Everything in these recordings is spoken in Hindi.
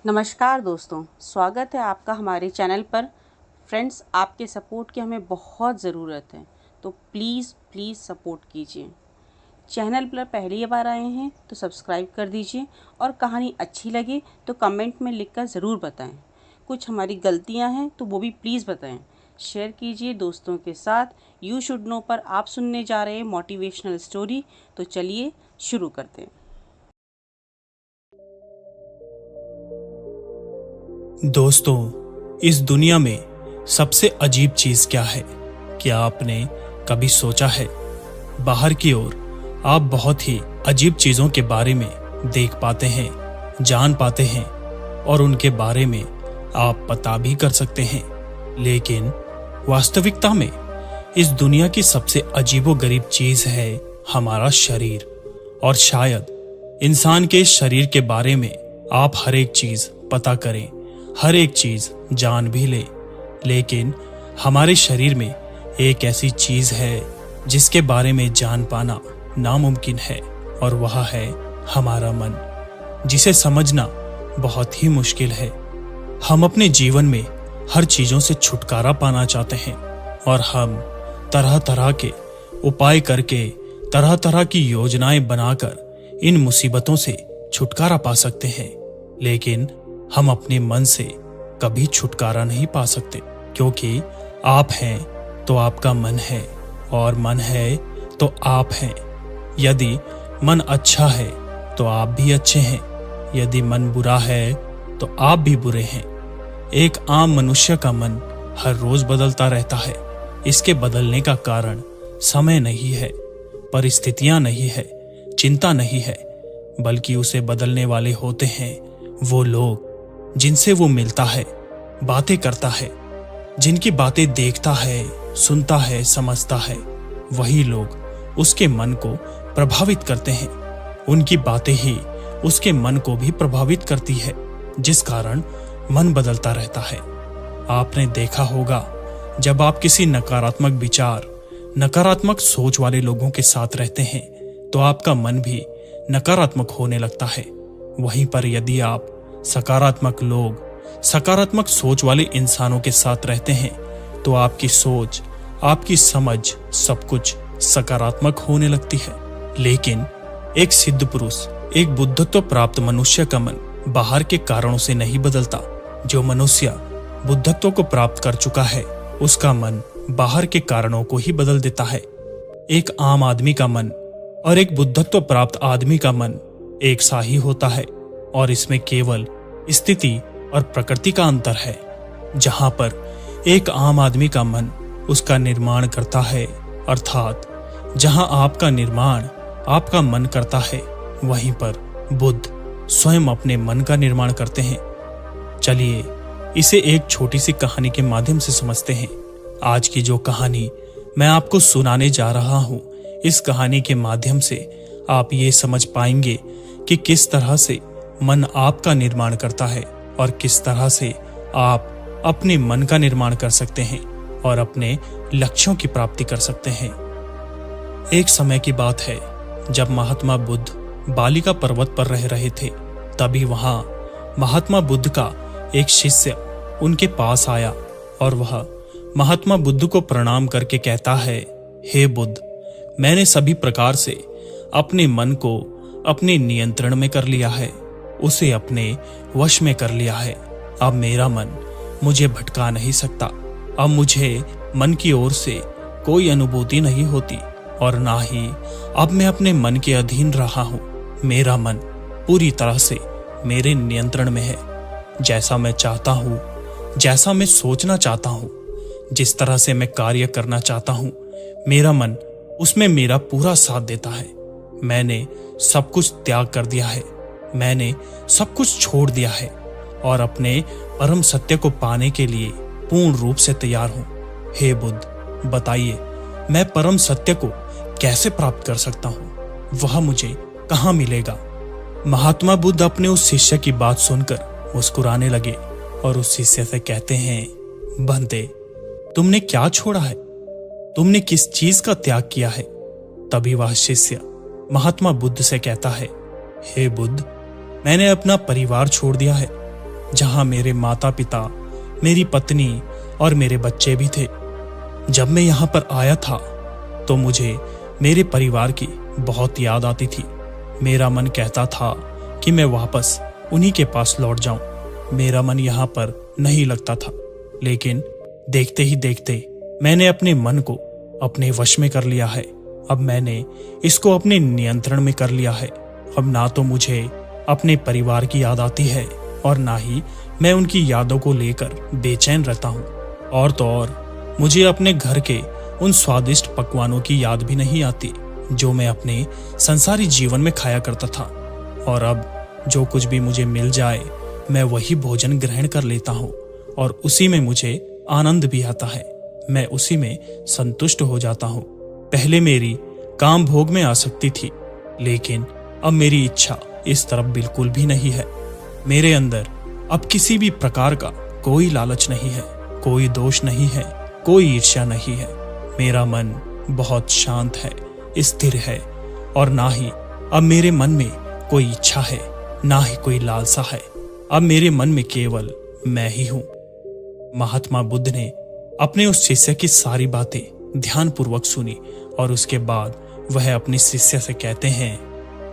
नमस्कार दोस्तों, स्वागत है आपका हमारे चैनल पर। फ्रेंड्स, आपके सपोर्ट की हमें बहुत ज़रूरत है, तो प्लीज़ सपोर्ट कीजिए। चैनल पर पहली बार आए हैं तो सब्सक्राइब कर दीजिए और कहानी अच्छी लगे तो कमेंट में लिखकर ज़रूर बताएं। कुछ हमारी गलतियां हैं तो वो भी प्लीज़ बताएं। शेयर कीजिए दोस्तों के साथ। यू शुड नो पर आप सुनने जा रहे हैं मोटिवेशनल स्टोरी। तो चलिए शुरू करते हैं। दोस्तों, इस दुनिया में सबसे अजीब चीज क्या है? क्या आपने कभी सोचा है? बाहर की ओर आप बहुत ही अजीब चीजों के बारे में देख पाते हैं, जान पाते हैं और उनके बारे में आप पता भी कर सकते हैं। लेकिन वास्तविकता में इस दुनिया की सबसे अजीबोगरीब चीज है हमारा शरीर। और शायद इंसान के शरीर के बारे में आप हर एक चीज पता करें, हर एक चीज जान भी ले, लेकिन हमारे शरीर में एक ऐसी चीज है जिसके बारे में जान पाना नामुमकिन है, और वह है हमारा मन, जिसे समझना बहुत ही मुश्किल है। हम अपने जीवन में हर चीजों से छुटकारा पाना चाहते हैं और हम तरह तरह के उपाय करके, तरह तरह की योजनाएं बनाकर इन मुसीबतों से छुटकारा पा सकते हैं, लेकिन हम अपने मन से कभी छुटकारा नहीं पा सकते, क्योंकि आप हैं तो आपका मन है और मन है तो आप हैं। यदि मन अच्छा है तो आप भी अच्छे हैं, यदि मन बुरा है तो आप भी बुरे हैं। एक आम मनुष्य का मन हर रोज बदलता रहता है। इसके बदलने का कारण समय नहीं है, परिस्थितियां नहीं है, चिंता नहीं है, बल्कि उसे बदलने वाले होते हैं वो लोग जिनसे वो मिलता है, बातें करता है, जिनकी बातें देखता है, सुनता है, समझता है। वही लोग उसके मन को प्रभावित करते हैं। उनकी बातें ही उसके मन को भी प्रभावित करती है, जिस कारण मन बदलता रहता है। आपने देखा होगा, जब आप किसी नकारात्मक विचार, नकारात्मक सोच वाले लोगों के साथ रहते हैं तो आपका मन भी नकारात्मक होने लगता है। वहीं पर यदि आप सकारात्मक लोग, सकारात्मक सोच वाले इंसानों के साथ रहते हैं तो आपकी सोच, आपकी समझ, सब कुछ सकारात्मक होने लगती है। लेकिन एक सिद्ध पुरुष, एक बुद्धत्व प्राप्त मनुष्य का मन बाहर के कारणों से नहीं बदलता। जो मनुष्य बुद्धत्व को प्राप्त कर चुका है उसका मन बाहर के कारणों को ही बदल देता है। एक आम आदमी का मन और एक बुद्धत्व प्राप्त आदमी का मन एक सा ही होता है, और इसमें केवल स्थिति और प्रकृति का अंतर है। जहां पर एक आम आदमी का मन उसका निर्माण करता है, अर्थात जहां आपका निर्माण आपका मन करता है, वहीं पर बुद्ध स्वयं अपने मन का निर्माण करते हैं। चलिए इसे एक छोटी सी कहानी के माध्यम से समझते हैं। आज की जो कहानी मैं आपको सुनाने जा रहा हूं, इस कहानी के माध्यम से आप ये समझ पाएंगे कि किस तरह से मन आपका निर्माण करता है और किस तरह से आप अपने मन का निर्माण कर सकते हैं और अपने लक्ष्यों की प्राप्ति कर सकते हैं। एक समय की बात है जब महात्मा बुद्ध बालिका पर्वत पर रह रहे थे। तभी वहां महात्मा बुद्ध का एक शिष्य उनके पास आया और वह महात्मा बुद्ध को प्रणाम करके कहता है, हे बुद्ध, मैंने सभी प्रकार से अपने मन को अपने नियंत्रण में कर लिया है, उसे अपने वश में कर लिया है। अब मेरा मन मुझे भटका नहीं सकता। अब मुझे मन की ओर से कोई अनुभूति नहीं होती और ना ही अब मैं अपने मन के अधीन रहा हूं। मेरा मन पूरी तरह से मेरे नियंत्रण में है। जैसा मैं चाहता हूं, जैसा मैं सोचना चाहता हूं, जिस तरह से मैं कार्य करना चाहता हूं, मेरा मन उसमें मेरा पूरा साथ देता है। मैंने सब कुछ त्याग कर दिया है, मैंने सब कुछ छोड़ दिया है और अपने परम सत्य को पाने के लिए पूर्ण रूप से तैयार हूं। हे बुद्ध, बताइए मैं परम सत्य को कैसे प्राप्त कर सकता हूं? वह मुझे कहां मिलेगा? महात्मा बुद्ध अपने उस शिष्य की बात सुनकर मुस्कुराने लगे और उस शिष्य से कहते हैं, बंदे, तुमने क्या छोड़ा है? तुमने किस चीज का त्याग किया है? तभी वह शिष्य महात्मा बुद्ध से कहता है, हे बुद्ध, मैंने अपना परिवार छोड़ दिया है, जहां मेरे माता पिता, मेरी पत्नी और मेरे बच्चे भी थे। जब मैं यहाँ पर आया था तो मुझे मेरे परिवार की बहुत याद आती थी। मेरा मन कहता था कि मैं वापस उन्हीं के पास लौट जाऊं। मेरा मन यहाँ पर नहीं लगता था, लेकिन देखते ही देखते मैंने अपने मन को अपने वश में कर लिया है। अब मैंने इसको अपने नियंत्रण में कर लिया है। अब ना तो मुझे अपने परिवार की याद आती है और ना ही मैं उनकी यादों को लेकर बेचैन रहता हूँ। और तो और मुझे अपने घर के उन स्वादिष्ट पकवानों की याद भी नहीं आती जो मैं अपने संसारी जीवन में खाया करता था। और अब जो कुछ भी मुझे मिल जाए मैं वही भोजन ग्रहण कर लेता हूँ और उसी में मुझे आनंद भी आता है। मैं उसी में संतुष्ट हो जाता हूँ। पहले मेरी काम भोग में आसक्ति थी, लेकिन अब मेरी इच्छा इस तरफ बिल्कुल भी नहीं है। मेरे अंदर अब किसी भी प्रकार का कोई लालच नहीं है, कोई दोष नहीं है, कोई ईर्ष्या नहीं है। मेरा मन बहुत शांत है, स्थिर है और ना ही अब मेरे मन में कोई इच्छा है, ना ही कोई लालसा है। अब मेरे मन में केवल मैं ही हूं। महात्मा बुद्ध ने अपने उस शिष्य की सारी बातें ध्यानपूर्वक सुनी और उसके बाद वह अपने शिष्य से कहते हैं,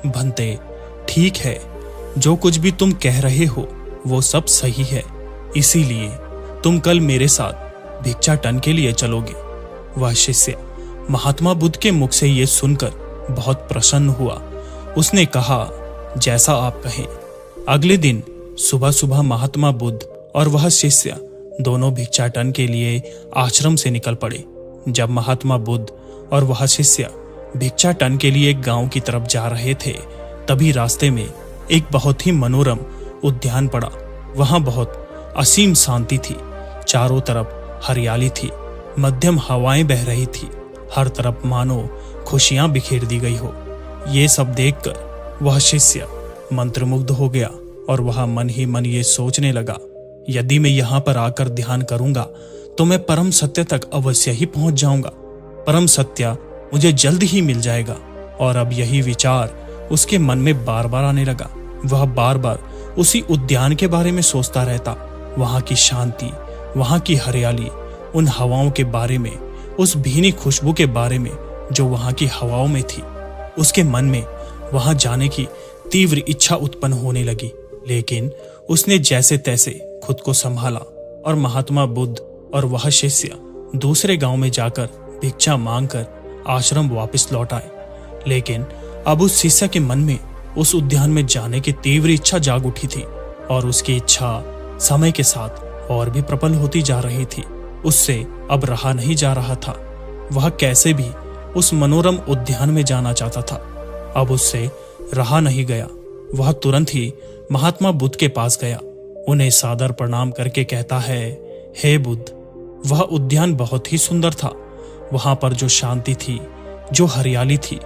भंते, ठीक है, जो कुछ भी तुम कह रहे हो वो सब सही है, इसीलिए तुम कल मेरे साथ भिक्षाटन के लिए चलोगे। वह शिष्य महात्मा बुद्ध के मुख से ये सुनकर बहुत प्रसन्न हुआ। उसने कहा, जैसा आप कहें। अगले दिन सुबह सुबह महात्मा बुद्ध और वह शिष्य दोनों भिक्षाटन के लिए आश्रम से निकल पड़े। जब महात्मा बुद्ध और वह शिष्य भिक्षाटन के लिए एक गांव की तरफ जा रहे थे, तभी रास्ते में एक बहुत ही मनोरम उद्यान पड़ा। वहां बहुत असीम शांति थी। चारों तरफ हरियाली थी, मध्यम हवाएं बह रही थी, हर तरफ मानो खुशियां बिखेर दी गई हो। ये सब देखकर वह शिष्य मंत्रमुग्ध हो गया और वह मन ही मन ये सोचने लगा, यदि मैं यहाँ पर आकर ध्यान करूंगा तो मैं परम सत्य तक अवश्य ही पहुंच जाऊंगा। परम सत्य मुझे जल्द ही मिल जाएगा। और अब यही विचार उसके मन में बार बार आने लगा। वह बार बार उसी उद्यान के बारे में सोचता रहता, वहां की शांति, वहां की हरियाली, उन हवाओं के बारे में, उस भीनी खुशबू के बारे में जो वहां की हवाओं में थी। उसके मन में वहां जाने की तीव्र इच्छा उत्पन्न होने लगी, लेकिन उसने जैसे तैसे खुद को संभाला और महात्मा बुद्ध और वह शिष्य दूसरे गांव में जाकर भिक्षा मांगकर आश्रम वापस लौट आए। लेकिन अब उस शिष्य के मन में उस उद्यान में जाने की तीव्र इच्छा जाग उठी थी और उसकी इच्छा समय के साथ और भी प्रबल होती जा रही थी। उससे अब रहा नहीं जा रहा था। वह कैसे भी उस मनोरम उद्यान में जाना चाहता था। अब उससे रहा नहीं गया। वह तुरंत ही महात्मा बुद्ध के पास गया, उन्हें सादर प्रणाम करके कहता है, हे बुद्ध, वह उद्यान बहुत ही सुंदर था। वहां पर जो शांति थी, जो हरियाली थी,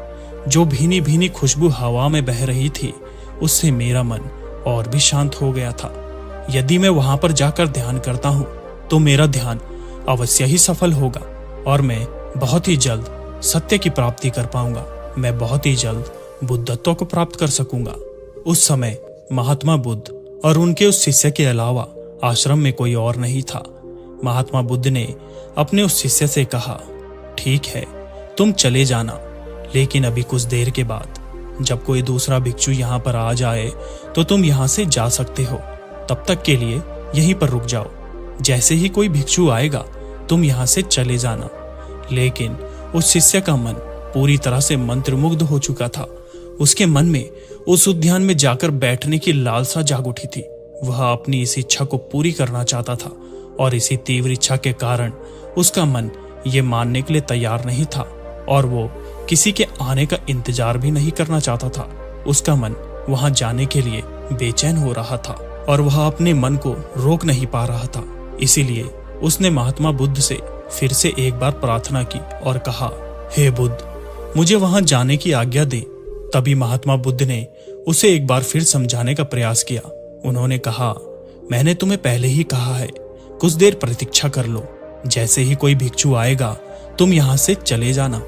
जो भीनी भीनी खुशबू हवा में बह रही थी, उससे मेरा मन और भी शांत हो गया था। यदि मैं वहां पर जाकर ध्यान करता हूं तो मेरा ध्यान अवश्य ही सफल होगा और मैं बहुत ही जल्द सत्य की प्राप्ति कर पाऊंगा। मैं बहुत ही जल्द बुद्धत्व को प्राप्त कर सकूंगा। उस समय महात्मा बुद्ध और उनके उस शिष्य के अलावा आश्रम में कोई और नहीं था। महात्मा बुद्ध ने अपने उस शिष्य से कहा, ठीक है, तुम चले जाना, लेकिन अभी कुछ देर के बाद जब कोई दूसरा भिक्षु यहाँ पर आ जाए तो तुम यहाँ से जा सकते हो। तब तक के लिए यहीं पर रुक जाओ। जैसे ही कोई भिक्षु आएगा तुम यहाँ से चले जाना। लेकिन उस शिष्य का मन पूरी तरह से मंत्रमुग्ध हो चुका था। उसके मन में उस उद्यान में जाकर बैठने की लालसा जाग उठी थी। वह अपनी इस इच्छा को पूरी करना चाहता था और इसी तीव्र इच्छा के कारण उसका मन ये मानने के लिए तैयार नहीं था और वो किसी के आने का इंतजार भी नहीं करना चाहता था। उसका मन वहां जाने के लिए बेचैन हो रहा था और वह अपने मन को रोक नहीं पा रहा था। इसीलिए उसने महात्मा बुद्ध से फिर से एक बार प्रार्थना की और कहा, हे बुद्ध, मुझे वहां जाने की आज्ञा दे। तभी महात्मा बुद्ध ने उसे एक बार फिर समझाने का प्रयास किया। उन्होंने कहा, मैंने तुम्हें पहले ही कहा है, कुछ देर प्रतीक्षा कर लो। जैसे ही कोई भिक्षु आएगा तुम यहाँ से चले जाना।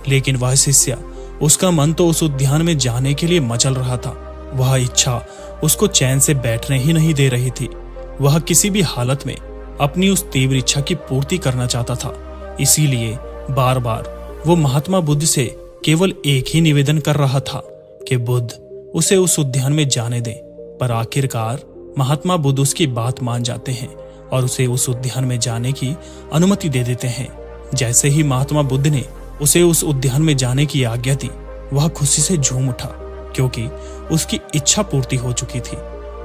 लेकिन वह शिष्य, उसका मन तो उस उद्यान में जाने के लिए मचल रहा था वह इच्छा उसको चैन से बैठने ही नहीं दे रही थी। वह किसी भी हालत में अपनी उस तीव्र इच्छा की पूर्ति करना चाहता था। इसीलिए बार बार वो महात्मा बुद्ध से केवल एक ही निवेदन कर रहा था कि बुद्ध उसे उस उद्यान में जाने दे। पर आखिरकार महात्मा बुद्ध उसकी बात मान जाते हैं और उसे उस उद्यान में जाने की अनुमति दे देते हैं। जैसे ही महात्मा बुद्ध ने उसे उस उद्यान में जाने की आज्ञा दी, वह खुशी से झूम उठा क्योंकि उसकी इच्छा पूर्ति हो चुकी थी।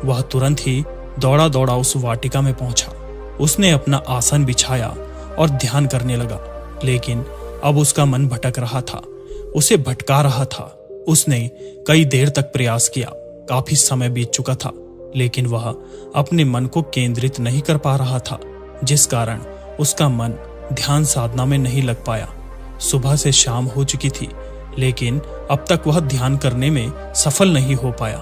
वह तुरंत ही दौड़ा दौड़ा उस वाटिका में पहुंचा। उसने अपना आसन बिछाया और ध्यान करने लगा, लेकिन अब उसका मन भटक रहा था, उसे भटका रहा था। उसने कई देर तक प्रयास किया, काफी समय बीत चुका था, लेकिन वह अपने मन को केंद्रित नहीं कर पा रहा था, जिस कारण उसका मन ध्यान साधना में नहीं लग पाया। सुबह से शाम हो चुकी थी, लेकिन अब तक वह ध्यान करने में सफल नहीं हो पाया।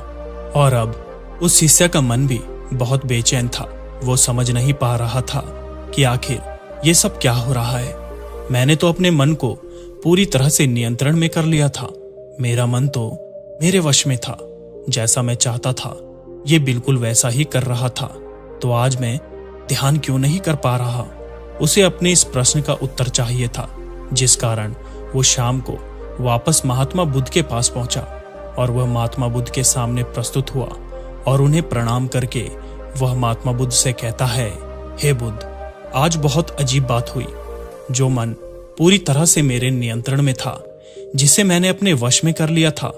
और अब उस शिष्य का मन भी बहुत बेचैन था। वो समझ नहीं पा रहा था कि आखिर ये सब क्या हो रहा है। मैंने तो अपने मन को पूरी तरह से नियंत्रण में कर लिया था। मेरा मन तो मेरे वश में था। जैसा मैं चाहता था ये बिल्कुल वैसा ही कर रहा था। तो आज मैं ध्यान क्यों नहीं कर पा रहा? उसे अपने इस प्रश्न का उत्तर चाहिए था, जिस कारण वो शाम को वापस महात्मा बुद्ध के पास पहुंचा और वह महात्मा बुद्ध के सामने प्रस्तुत हुआ और उन्हें प्रणाम करके वह महात्मा बुद्ध से कहता है, हे बुद्ध, आज बहुत अजीब बात हुई। जो मन पूरी तरह से मेरे नियंत्रण में था, जिसे मैंने अपने वश में कर लिया था,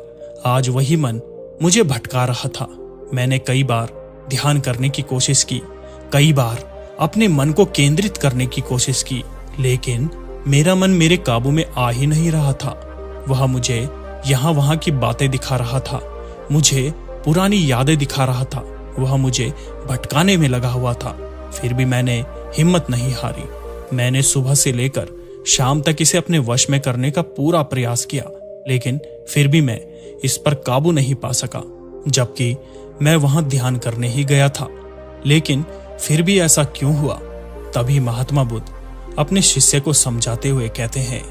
आज वही मन मुझे भटका रहा था। मैंने कई बार ध्यान करने की कोशिश की, कई बार अपने मन को केंद्रित करने की कोशिश की, लेकिन मेरा मन मेरे काबू में आ ही नहीं रहा था। वह मुझे यहाँ वहां की बातें दिखा रहा था, मुझे पुरानी यादें दिखा रहा था। वह मुझे भटकाने में लगा हुआ था। फिर भी मैंने हिम्मत नहीं हारी। मैंने सुबह से लेकर शाम तक इसे अपने वश में करने का पूरा प्रयास किया, लेकिन फिर भी मैं इस पर काबू नहीं पा सका, जबकि मैं वहां ध्यान करने ही गया था। लेकिन फिर भी ऐसा क्यों हुआ? तभी महात्मा बुद्ध अपने शिष्य को समझाते हुए कहते हैं,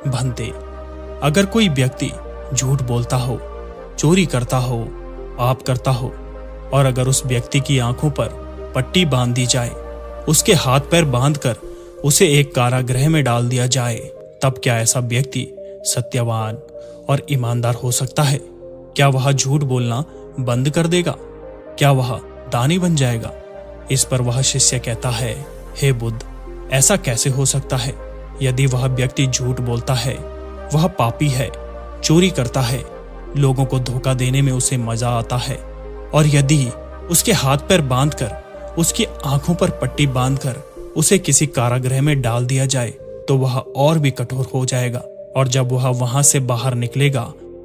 भंते, अगर कोई व्यक्ति झूठ बोलता हो, चोरी करता हो, पाप करता हो, और अगर उस व्यक्ति की आंखों पर पट्टी बांध दी जाए, उसके हाथ पैर बांधकर उसे एक कारागृह में डाल दिया जाए, तब क्या ऐसा व्यक्ति सत्यवान और ईमानदार हो सकता है? क्या वह झूठ बोलना बंद कर देगा? क्या वह दानी बन जाएगा? इस पर वह शिष्य कहता है, हे बुद्ध, ऐसा कैसे हो सकता है? यदि वह व्यक्ति झूठ बोलता है, वह पापी है, चोरी करता है, लोगों को धोखा देने में उसे मजा आता है, और यदि उसके हाथ पैर बांधकर, उसकी आंखों पर पट्टी बांधकर उसे किसी कारागृह में डाल दिया जाए, तो वह और भी कठोर हो जाएगा, और जब वह वहां से बाहर निकलेगा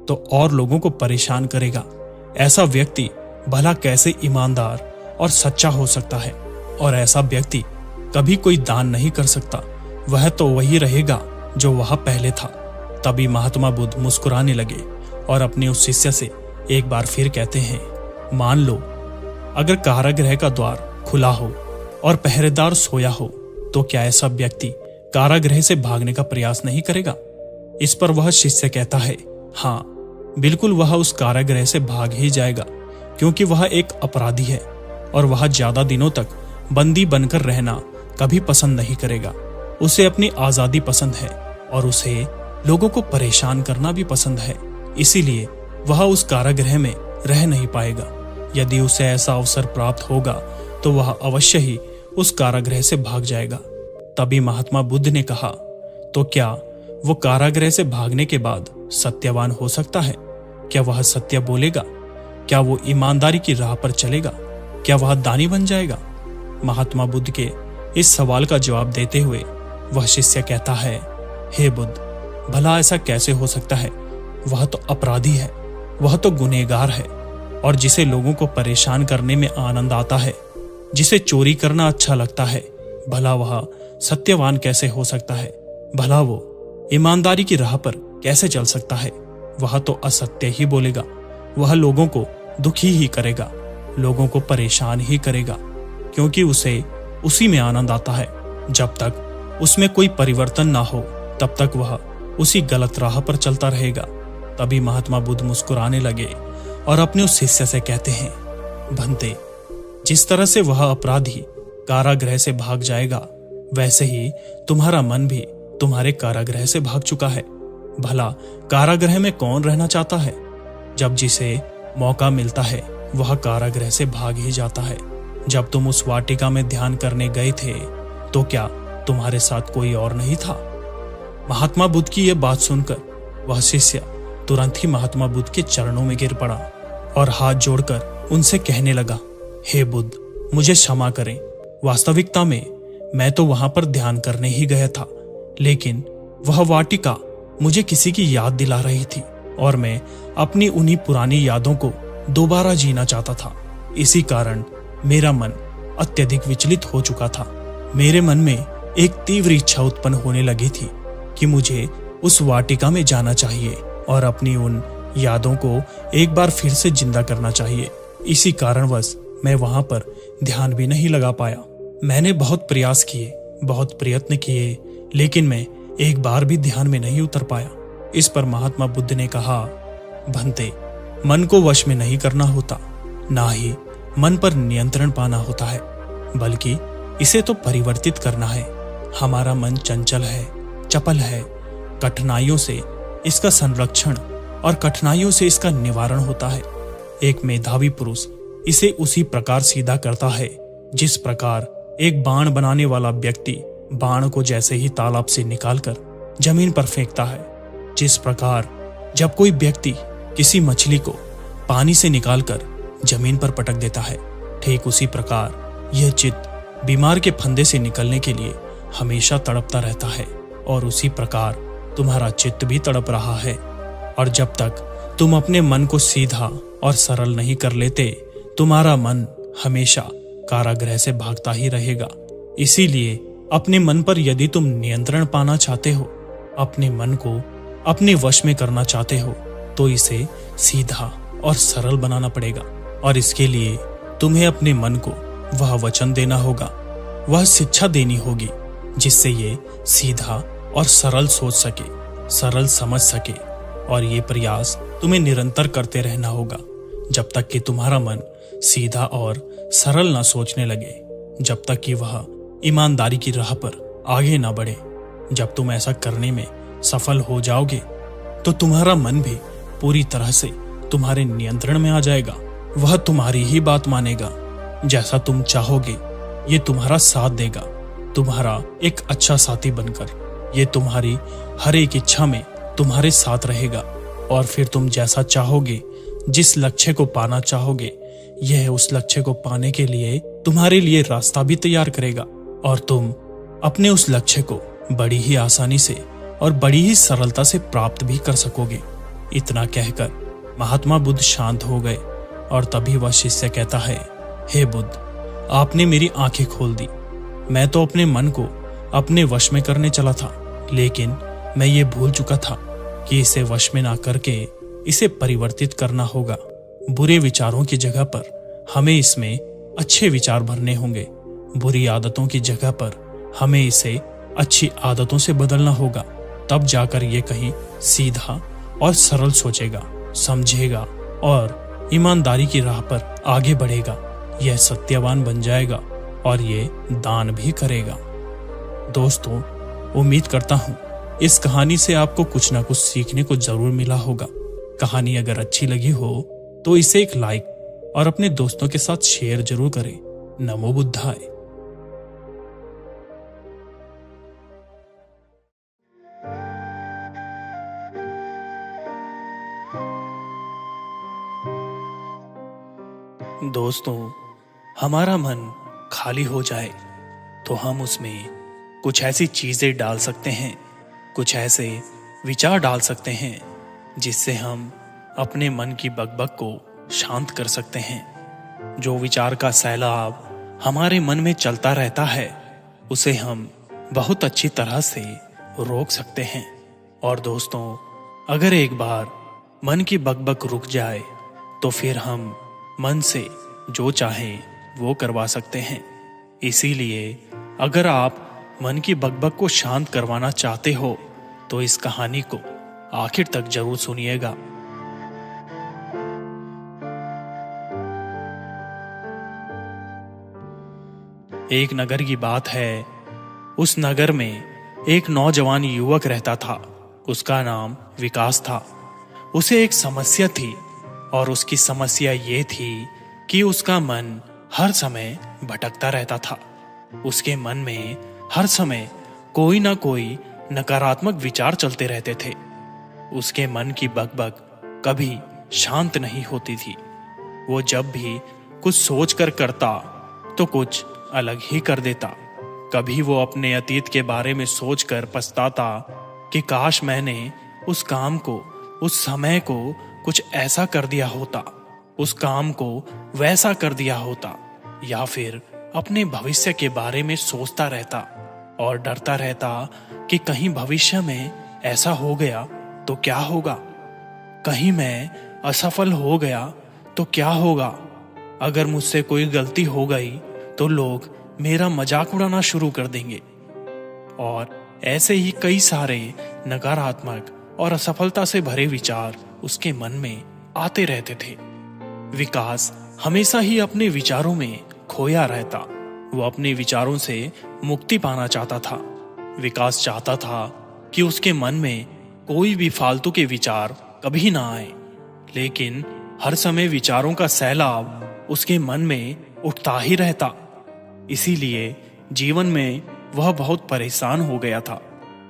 तो और लोगों को परेशान करेगा। ऐसा व्यक्ति भला कैसे ईमानदार और सच्चा हो सकता है? और ऐसा व्यक्ति कभी कोई दान नहीं कर सकता। वह तो वही रहेगा जो वह पहले था। तभी महात्मा बुद्ध मुस्कुराने लगे और अपने उस शिष्य से एक बार फिर कहते हैं, मान लो अगर कारागृह का द्वार खुला हो और पहरेदार सोया हो, तो क्या ऐसा व्यक्ति कारागृह से भागने का प्रयास नहीं करेगा? इस पर वह शिष्य कहता है, हाँ बिल्कुल, वह उस कारागृह से भाग ही जाएगा, क्योंकि वह एक अपराधी है और वह ज्यादा दिनों तक बंदी बनकर रहना कभी पसंद नहीं करेगा। उसे अपनी आजादी पसंद है और उसे लोगों को परेशान करना भी पसंद है। इसीलिए वह उस कारागृह में रह नहीं पाएगा। यदि उसे ऐसा अवसर प्राप्त होगा तो वह अवश्य ही उस कारागृह से भाग जाएगा। तभी महात्मा बुद्ध ने कहा, तो क्या वो कारागृह से भागने के बाद सत्यवान हो सकता है? क्या वह सत्य बोलेगा? क्या वो ईमानदारी की राह पर चलेगा? क्या वह दानी बन जाएगा? महात्मा बुद्ध के इस सवाल का जवाब देते हुए वह शिष्य कहता है, हे बुद्ध, भला ऐसा कैसे हो सकता है? वह तो अपराधी है, वह तो गुनहगार है, और जिसे लोगों को परेशान करने में आनंद आता है, जिसे चोरी करना अच्छा लगता है, भला वह सत्यवान कैसे हो सकता है? भला वो ईमानदारी की राह पर कैसे चल सकता है? वह तो असत्य ही बोलेगा, वह लोगों को दुखी ही करेगा, लोगों को परेशान ही करेगा, क्योंकि उसे उसी में आनंद आता है। जब तक उसमें कोई परिवर्तन ना हो तब तक वह उसी गलत राह पर चलता रहेगा। तभी महात्मा बुद्ध मुस्कुराने लगे और अपने उस शिष्य से कहते हैं, भंते, जिस तरह से वह अपराधी कारागृह से भाग जाएगा, वैसे ही तुम्हारा मन भी तुम्हारे कारागृह से भाग चुका है। भला कारागृह में कौन रहना चाहता है? जब जिसे मौका मिलता है वह कारागृह से भाग ही जाता है। जब तुम उस वाटिका में ध्यान करने गए थे तो क्या तुम्हारे साथ कोई और नहीं था? महात्मा बुद्ध की यह बात सुनकर वह शिष्य तुरंत ही महात्मा बुद्ध के चरणों में गिर पड़ा और हाथ जोड़कर उनसे कहने लगा, हे बुद्ध, मुझे क्षमा करें। वास्तविकता में मैं तो वहां पर ध्यान करने ही गया था, लेकिन वह वाटिका मुझे किसी की याद दिला रही थी और मैं अपनी उन्हीं पुरानी यादों को दोबारा जीना चाहता था। इसी कारण मेरा मन अत्यधिक विचलित हो चुका था। मेरे मन में एक तीव्र इच्छा उत्पन्न होने लगी थी कि मुझे उस वाटिका में जाना चाहिए और अपनी उन यादों को एक बार फिर से जिंदा करना चाहिए। इसी कारणवश मैं वहां पर ध्यान भी नहीं लगा पाया। मैंने बहुत प्रयास किए, बहुत प्रयत्न किए, लेकिन मैं एक बार भी ध्यान में नहीं उतर पाया। इस पर महात्मा बुद्ध ने कहा, भंते, मन को वश में नहीं करना होता, ना ही मन पर नियंत्रण पाना होता है, बल्कि इसे तो परिवर्तित करना है। हमारा मन चंचल है, चपल है। कठिनाइयों से इसका संरक्षण और कठिनाइयों से इसका निवारण होता है। एक मेधावी पुरुष इसे उसी प्रकार सीधा करता है जिस प्रकार एक बाण बनाने वाला व्यक्ति बाण को जैसे ही तालाब से निकालकर जमीन पर फेंकता है। जिस प्रकार जब कोई व्यक्ति किसी मछली को पानी से निकालकर जमीन पर पटक देता है, ठीक उसी प्रकार यह चित्त बीमार के फंदे से निकलने के लिए हमेशा तड़पता रहता है और उसी प्रकार तुम्हारा चित्त भी तड़प रहा है। और जब तक तुम अपने मन को सीधा और सरल नहीं कर लेते, तुम्हारा मन हमेशा कारागृह से भागता ही रहेगा। इसीलिए अपने मन पर यदि तुम नियंत्रण पाना चाहते हो, अपने मन को अपने वश में करना चाहते हो, तो इसे सीधा और सरल बनाना पड़ेगा। और इसके लिए तुम्हें अपने मन को वह वचन देना होगा, वह शिक्षा देनी होगी जिससे ये सीधा और सरल सोच सके, सरल समझ सके। और ये प्रयास तुम्हें निरंतर करते रहना होगा जब तक कि तुम्हारा मन सीधा और सरल ना सोचने लगे, जब तक कि वह ईमानदारी की राह पर आगे ना बढ़े। जब तुम ऐसा करने में सफल हो जाओगे तो तुम्हारा मन भी पूरी तरह से तुम्हारे नियंत्रण में आ जाएगा। वह तुम्हारी ही बात मानेगा, जैसा तुम चाहोगे ये तुम्हारा साथ देगा, तुम्हारा एक अच्छा साथी बनकर। ये तुम्हारी हर एक इच्छा में तुम्हारे साथ रहेगा और फिर तुम जैसा चाहोगे, जिस लक्ष्य को पाना चाहोगे, यह उस लक्ष्य को पाने के लिए तुम्हारे लिए रास्ता भी तैयार करेगा और तुम अपने उस लक्ष्य को बड़ी ही आसानी से और बड़ी ही सरलता से प्राप्त भी कर सकोगे। इतना कहकर महात्मा बुद्ध शांत हो गए और तभी वह शिष्य कहता है, हे बुद्ध, आपने मेरी आंखें खोल दी। मैं तो अपने मन को अपने वश में करने चला था, लेकिन मैं ये भूल चुका था कि इसे वश में ना करके इसे परिवर्तित करना होगा। बुरे विचारों की जगह पर हमें इसमें अच्छे विचार भरने होंगे। बुरी आदतों की जगह पर हमें इसे अच्छी आदतों से बदलना होगा। तब जाकर ये कहीं सीधा और सरल सोचेगा, समझेगा और ईमानदारी की राह पर आगे बढ़ेगा। यह सत्यवान बन जाएगा और ये दान भी करेगा। दोस्तों, उम्मीद करता हूँ इस कहानी से आपको कुछ ना कुछ सीखने को जरूर मिला होगा। कहानी अगर अच्छी लगी हो तो इसे एक लाइक और अपने दोस्तों के साथ शेयर जरूर करें। नमो बुद्धाय। दोस्तों, हमारा मन खाली हो जाए तो हम उसमें कुछ ऐसी चीजें डाल सकते हैं, कुछ ऐसे विचार डाल सकते हैं जिससे हम अपने मन की बकबक को शांत कर सकते हैं। जो विचार का सैलाब हमारे मन में चलता रहता है, उसे हम बहुत अच्छी तरह से रोक सकते हैं। और दोस्तों, अगर एक बार मन की बकबक रुक जाए तो फिर हम मन से जो चाहें वो करवा सकते हैं। इसीलिए अगर आप मन की बकबक को शांत करवाना चाहते हो तो इस कहानी को आखिर तक जरूर सुनिएगा। एक नगर की बात है। उस नगर में एक नौजवान युवक रहता था। उसका नाम विकास था। उसे एक समस्या थी और उसकी समस्या ये थी कि उसका मन हर समय भटकता रहता था। उसके मन में हर समय कोई ना कोई नकारात्मक विचार चलते रहते थे। उसके मन की बकबक कभी शांत नहीं होती थी। वो जब भी कुछ सोच कर करता तो कुछ अलग ही कर देता। कभी वो अपने अतीत के बारे में सोचकर पछताता कि काश मैंने उस काम को, उस समय को कुछ ऐसा कर दिया होता, उस काम को वैसा कर दिया होता, या फिर अपने भविष्य के बारे में सोचता रहता और डरता रहता कि कहीं भविष्य में ऐसा हो गया तो क्या होगा, कहीं मैं असफल हो गया तो क्या होगा, अगर मुझसे कोई गलती हो गई तो लोग मेरा मजाक उड़ाना शुरू कर देंगे। और ऐसे ही कई सारे नकारात्मक और असफलता से भरे विचार उसके मन में आते रहते थे। विकास हमेशा ही अपने विचारों में खोया रहता। वो अपने विचारों से मुक्ति पाना चाहता था। विकास चाहता था कि उसके मन में कोई भी फालतू के विचार कभी ना आए, लेकिन हर समय विचारों का सैलाब उसके मन में उठता ही रहता। इसीलिए जीवन में वह बहुत परेशान हो गया था।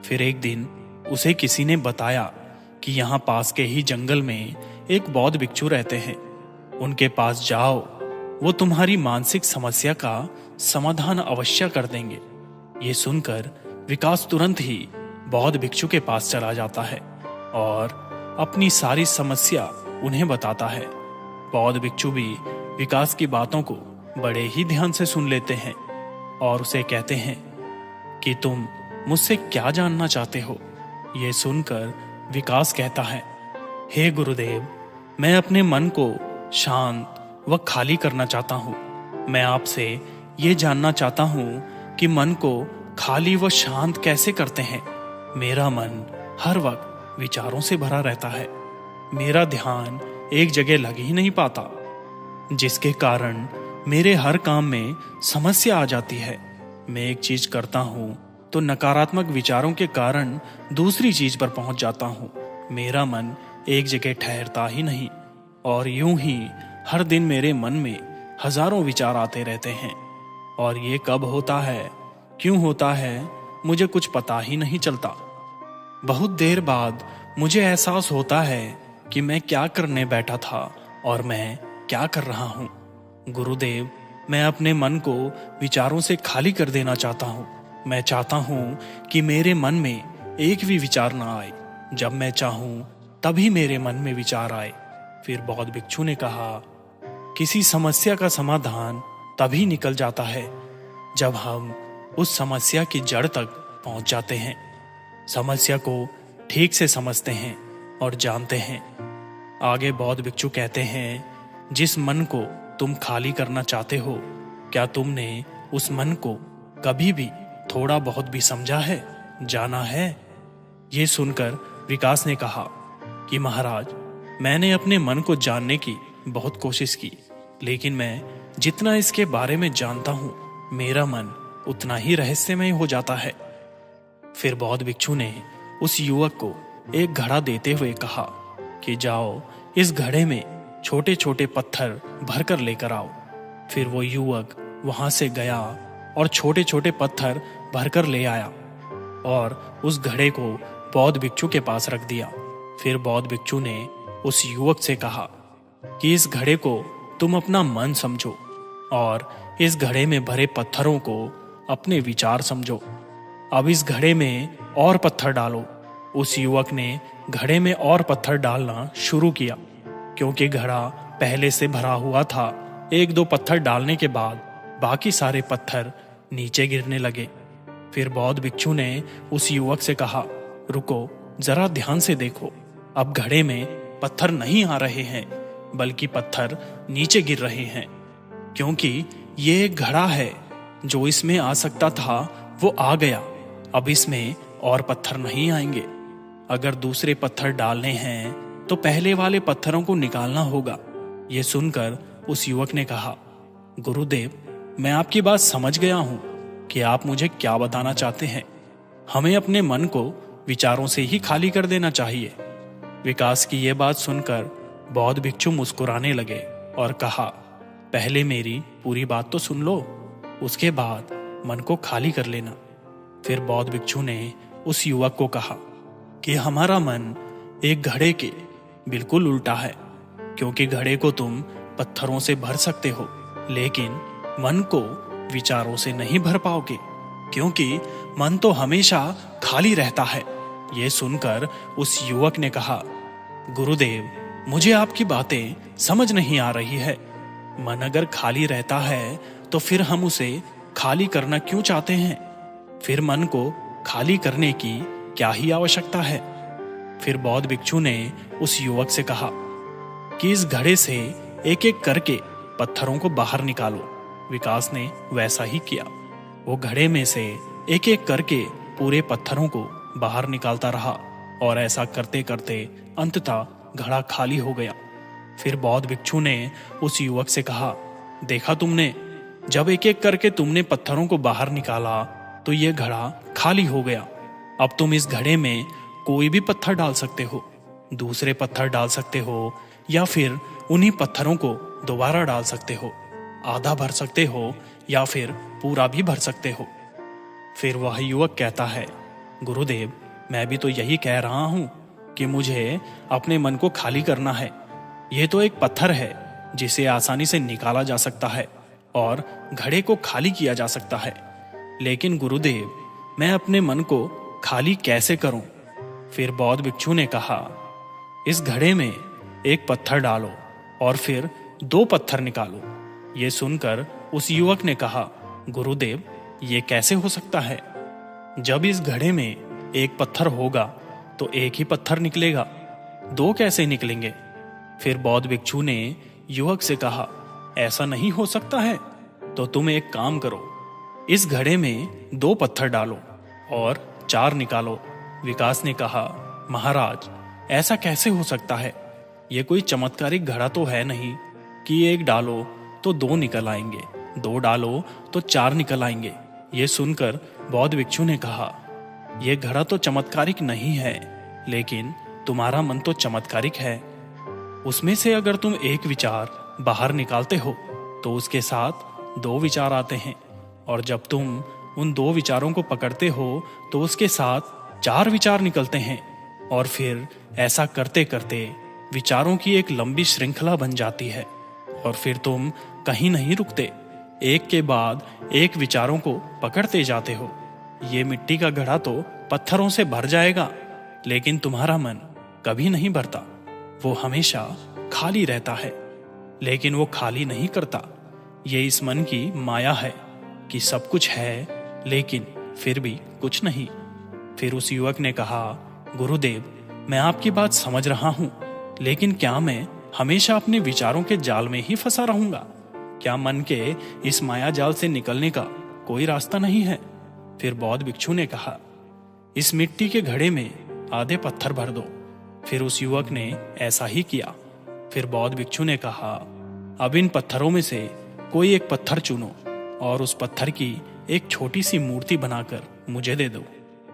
फिर एक दिन उसे किसी ने बताया कि यहाँ पास के ही जंगल में एक बौद्ध भिक्षु रहते हैं। उनके पास जाओ, वो तुम्हारी मानसिक समस्या का समाधान अवश्य कर देंगे। ये सुनकर विकास तुरंत ही बौद्ध भिक्षु के पास चला जाता है और अपनी सारी समस्या उन्हें बताता है। बौद्ध भिक्षु भी विकास की बातों को बड़े ही ध्यान से सुन लेते हैं और उसे कहते हैं कि तुम मुझसे क्या जानना चाहते हो। ये सुनकर विकास कहता है, हे गुरुदेव, मैं अपने मन को शांत व खाली करना चाहता हूँ। मैं आपसे ये जानना चाहता हूँ कि मन को खाली व शांत कैसे करते हैं। मेरा मन हर वक्त विचारों से भरा रहता है। मेरा ध्यान एक जगह लग ही नहीं पाता, जिसके कारण मेरे हर काम में समस्या आ जाती है। मैं एक चीज करता हूँ तो नकारात्मक विचारों के कारण दूसरी चीज पर पहुंच जाता हूँ। मेरा मन एक जगह ठहरता ही नहीं और यूं ही हर दिन मेरे मन में हजारों विचार आते रहते हैं। और ये कब होता है, क्यों होता है, मुझे कुछ पता ही नहीं चलता। बहुत देर बाद मुझे एहसास होता है कि मैं क्या करने बैठा था और मैं क्या कर रहा हूँ। गुरुदेव, मैं अपने मन को विचारों से खाली कर देना चाहता हूँ। मैं चाहता हूँ कि मेरे मन में एक भी विचार ना आए। जब मैं चाहूँ तभी मेरे मन में विचार आए। फिर बौद्ध भिक्षु ने कहा, किसी समस्या का समाधान तभी निकल जाता है जब हम उस समस्या की जड़ तक पहुंच जाते हैं, समस्या को ठीक से समझते हैं और जानते हैं। आगे बौद्ध भिक्षु कहते हैं, जिस मन को तुम खाली करना चाहते हो, क्या तुमने उस मन को कभी भी थोड़ा बहुत भी समझा है, जाना है? ये सुनकर विकास ने कहा कि महाराज, मैंने अपने मन को जानने की बहुत कोशिश की, लेकिन मैं जितना इसके बारे में जानता हूँ, मेरा मन उतना ही रहस्यमय हो जाता है। फिर बौद्ध भिक्षु ने उस युवक को एक घड़ा देते हुए कहा कि जाओ, इस घड़े में छोटे छोटे पत्थर भरकर लेकर आओ। फिर वो युवक वहां से गया और छोटे छोटे पत्थर भरकर ले आया और उस घड़े को बौद्ध भिक्षु के पास रख दिया। फिर बौद्ध भिक्षु ने उस युवक से कहा कि इस घड़े को तुम अपना मन समझो और इस घड़े में भरे पत्थरों को अपने विचार समझो। अब इस घड़े में और पत्थर डालो। उस युवक ने घड़े में और पत्थर डालना शुरू किया। क्योंकि घड़ा पहले से भरा हुआ था, एक दो पत्थर डालने के बाद बाकी सारे पत्थर नीचे गिरने लगे। फिर बौद्ध भिक्षु ने उस युवक से कहा, रुको, जरा ध्यान से देखो। अब घड़े में पत्थर नहीं आ रहे हैं, बल्कि पत्थर नीचे गिर रहे हैं, क्योंकि ये एक घड़ा है। जो इसमें आ सकता था वो आ गया। अब इसमें और पत्थर नहीं आएंगे। अगर दूसरे पत्थर डालने हैं तो पहले वाले पत्थरों को निकालना होगा। ये सुनकर उस युवक ने कहा, गुरुदेव, मैं आपकी बात समझ गया हूं कि आप मुझे क्या बताना चाहते हैं। हमें अपने मन को विचारों से ही खाली कर देना चाहिए। विकास की यह बात सुनकर बौद्ध भिक्षु मुस्कुराने लगे और कहा, पहले मेरी पूरी बात तो सुन लो, उसके बाद मन को खाली कर लेना। फिर बौद्ध भिक्षु ने उस युवक को कहा कि हमारा मन एक घड़े के बिल्कुल उल्टा है, क्योंकि घड़े को तुम पत्थरों से भर सकते हो, लेकिन मन को विचारों से नहीं भर पाओगे, क्योंकि मन तो हमेशा खाली रहता है। ये सुनकर उस युवक ने कहा, गुरुदेव, मुझे आपकी बातें समझ नहीं आ रही है। मन अगर खाली रहता है तो फिर हम उसे खाली करना क्यों चाहते हैं? फिर मन को खाली करने की क्या ही आवश्यकता है? फिर बौद्ध भिक्षु ने उस युवक से कहा कि इस घड़े से एक एक करके पत्थरों को बाहर निकालो। विकास ने वैसा ही किया। वो घड़े में से एक एक करके पूरे पत्थरों को बाहर निकालता रहा और ऐसा करते करते अंततः घड़ा खाली हो गया। फिर बौद्ध भिक्षु ने उस युवक से कहा, देखा तुमने, जब एक एक करके तुमने पत्थरों को बाहर निकाला तो ये घड़ा खाली हो गया। अब तुम इस घड़े में कोई भी पत्थर डाल सकते हो, दूसरे पत्थर डाल सकते हो, या फिर उन्हीं पत्थरों को दोबारा डाल सकते हो, आधा भर सकते हो या फिर पूरा भी भर सकते हो। फिर वह युवक कहता है, गुरुदेव, मैं भी तो यही कह रहा हूं कि मुझे अपने मन को खाली करना है। यह तो एक पत्थर है जिसे आसानी से निकाला जा सकता है और घड़े को खाली किया जा सकता है, लेकिन गुरुदेव, मैं अपने मन को खाली कैसे करूं? फिर बौद्ध भिक्षु ने कहा, इस घड़े में एक पत्थर डालो और फिर 2 पत्थर निकालो। ये सुनकर उस युवक ने कहा, गुरुदेव, ये कैसे हो सकता है? जब इस घड़े में एक पत्थर होगा तो एक ही पत्थर निकलेगा, 2 कैसे निकलेंगे? फिर बौद्ध भिक्षु ने युवक से कहा, ऐसा नहीं हो सकता है, तो तुम एक काम करो, इस घड़े में 2 पत्थर डालो और 4 निकालो। विकास ने कहा, महाराज, ऐसा कैसे हो सकता है? ये कोई चमत्कारिक घड़ा तो है नहीं कि एक डालो तो 2 निकल आएंगे, 2 डालो तो 4 निकल आएंगे। ये सुनकर बौद्ध भिक्षु ने कहा, यह घड़ा तो चमत्कारिक नहीं है, लेकिन तुम्हारा मन तो चमत्कारिक है। उसमें से अगर तुम एक विचार बाहर निकालते हो तो उसके साथ 2 विचार आते हैं, और जब तुम उन 2 विचारों को पकड़ते हो तो उसके साथ 4 विचार निकलते हैं, और फिर ऐसा करते करते विचारों की एक लंबी श्रृंखला बन जाती है, और फिर तुम कहीं नहीं रुकते, एक के बाद एक विचारों को पकड़ते जाते हो। ये मिट्टी का घड़ा तो पत्थरों से भर जाएगा, लेकिन तुम्हारा मन कभी नहीं भरता, वो हमेशा खाली रहता है। लेकिन वो खाली नहीं करता। ये इस मन की माया है कि सब कुछ है लेकिन फिर भी कुछ नहीं। फिर उस युवक ने कहा, गुरुदेव, मैं आपकी बात समझ रहा हूं, लेकिन क्या मैं हमेशा अपने विचारों के जाल में ही फंसा रहूंगा? क्या मन के इस माया जाल से निकलने का कोई रास्ता नहीं है? फिर बौद्ध भिक्षु ने कहा, इस मिट्टी के घड़े में आधे पत्थर भर दो। फिर उस युवक ने ऐसा ही किया। फिर बौद्ध भिक्षु ने कहा, अब इन पत्थरों में से कोई एक पत्थर चुनो और उस पत्थर की एक छोटी सी मूर्ति बनाकर मुझे दे दो।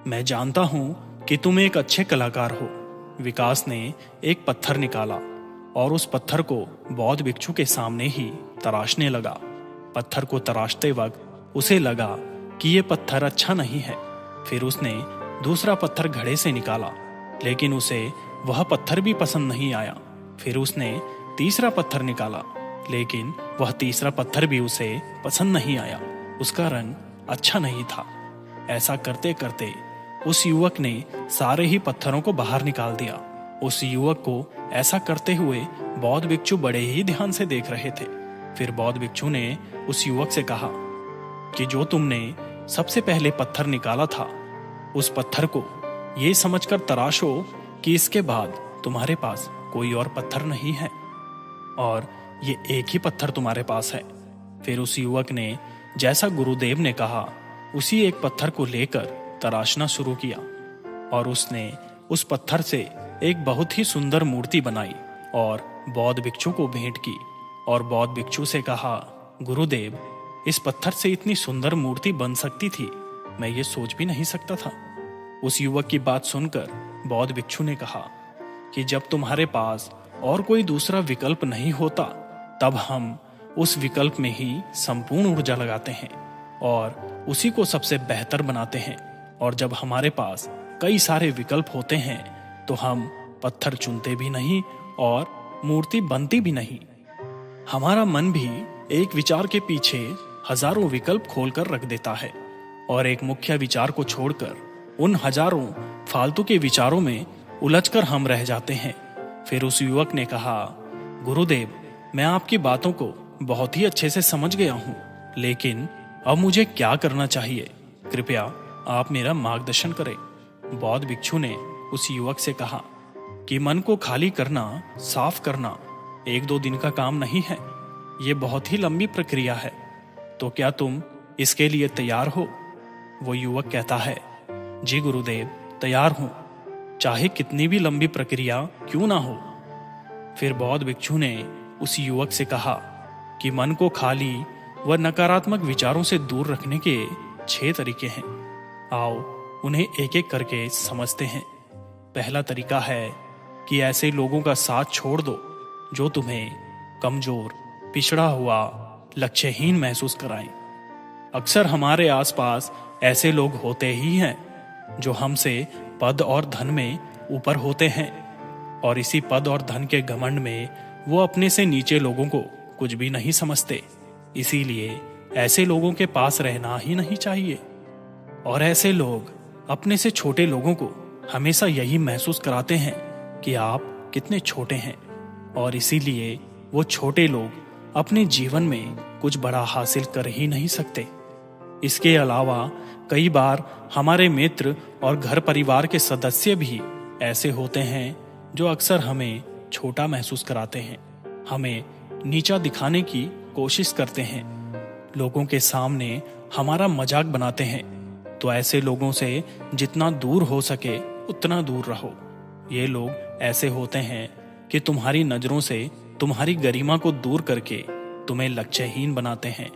मैं जानता हूं कि तुम एक अच्छे कलाकार हो। विकास ने एक पत्थर निकाला और उस पत्थर को बौद्ध भिक्षु के सामने ही तराशने लगा। पत्थर को तराशते वक्त उसे लगा कि यह पत्थर अच्छा नहीं है। फिर उसने दूसरा पत्थर घड़े से निकाला, लेकिन उसे वह पत्थर भी पसंद नहीं आया। फिर उसने तीसरा पत्थर निकाला, लेकिन वह तीसरा पत्थर भी उसे पसंद नहीं आया। उसका रंग अच्छा नहीं था। ऐसा करते करते उस युवक ने सारे ही पत्थरों को बाहर निकाल दिया। उस युवक को ऐसा करते हुए बौद्ध भिक्षु बड़े ही ध्यान से देख रहे थे। फिर बौद्ध भिक्षु ने उस युवक से कहा कि जो तुमने सबसे पहले पत्थर निकाला था, उस पत्थर को ये समझकर तराशो कि इसके बाद तुम्हारे पास कोई और पत्थर नहीं है और ये एक ही पत्थर तुम्हारे पास है। फिर उस युवक ने जैसा गुरुदेव ने कहा उसी एक पत्थर को लेकर तराशना शुरू किया और उसने उस पत्थर से एक बहुत ही सुंदर मूर्ति बनाई और बौद्ध भिक्षु को भेंट की और बौद्ध भिक्षु से कहा, गुरुदेव, इस पत्थर से इतनी सुंदर मूर्ति बन सकती थी, मैं ये सोच भी नहीं सकता था। उस युवक की बात सुनकर बौद्ध भिक्षु ने कहा कि जब तुम्हारे पास और कोई दूसरा विकल्प नहीं होता, तब हम उस विकल्प में ही संपूर्ण ऊर्जा लगाते हैं और उसी को सबसे बेहतर बनाते हैं। और जब हमारे पास कई सारे विकल्प होते हैं तो हम पत्थर चुनते भी नहीं और मूर्ति बनती भी नहीं। हमारा मन भी एक विचार के पीछे हजारों विकल्प खोलकर रख देता है और एक मुख्य विचार को छोड़कर उन हजारों फालतू के विचारों में उलझकर हम रह जाते हैं। फिर उस युवक ने कहा, गुरुदेव, मैं आपकी बातों को बहुत ही अच्छे से समझ गया हूँ, लेकिन अब मुझे क्या करना चाहिए? कृपया आप मेरा मार्गदर्शन करें। बौद्ध भिक्षु ने उस युवक से कहा कि मन को खाली करना, साफ करना 1-2 दिन का काम नहीं है, ये बहुत ही लंबी प्रक्रिया है। तो क्या तुम इसके लिए तैयार हो? वो युवक कहता है, जी गुरुदेव, तैयार हूं, चाहे कितनी भी लंबी प्रक्रिया क्यों ना हो। फिर बौद्ध भिक्षु ने उस युवक से कहा कि मन को खाली व नकारात्मक विचारों से दूर रखने के 6 तरीके हैं। आओ उन्हें एक एक करके समझते हैं। पहला तरीका है कि ऐसे लोगों का साथ छोड़ दो जो तुम्हें कमजोर, पिछड़ा हुआ, लक्ष्यहीन महसूस कराएं। अक्सर हमारे आसपास ऐसे लोग होते ही हैं जो हमसे पद और धन में ऊपर होते हैं और इसी पद और धन के घमंड में वो अपने से नीचे लोगों को कुछ भी नहीं समझते। इसीलिए ऐसे लोगों के पास रहना ही नहीं चाहिए। और ऐसे लोग अपने से छोटे लोगों को हमेशा यही महसूस कराते हैं कि आप कितने छोटे हैं और इसीलिए वो छोटे लोग अपने जीवन में कुछ बड़ा हासिल कर ही नहीं सकते। इसके अलावा कई बार हमारे मित्र और घर परिवार के सदस्य भी ऐसे होते हैं जो अक्सर हमें छोटा महसूस कराते हैं, हमें नीचा दिखाने की कोशिश करते हैं, लोगों के सामने हमारा मजाक बनाते हैं। तो ऐसे लोगों से जितना दूर हो सके उतना दूर रहो। ये लोग ऐसे होते हैं कि तुम्हारी नजरों से तुम्हारी गरिमा को दूर करके तुम्हें लक्ष्यहीन बनाते हैं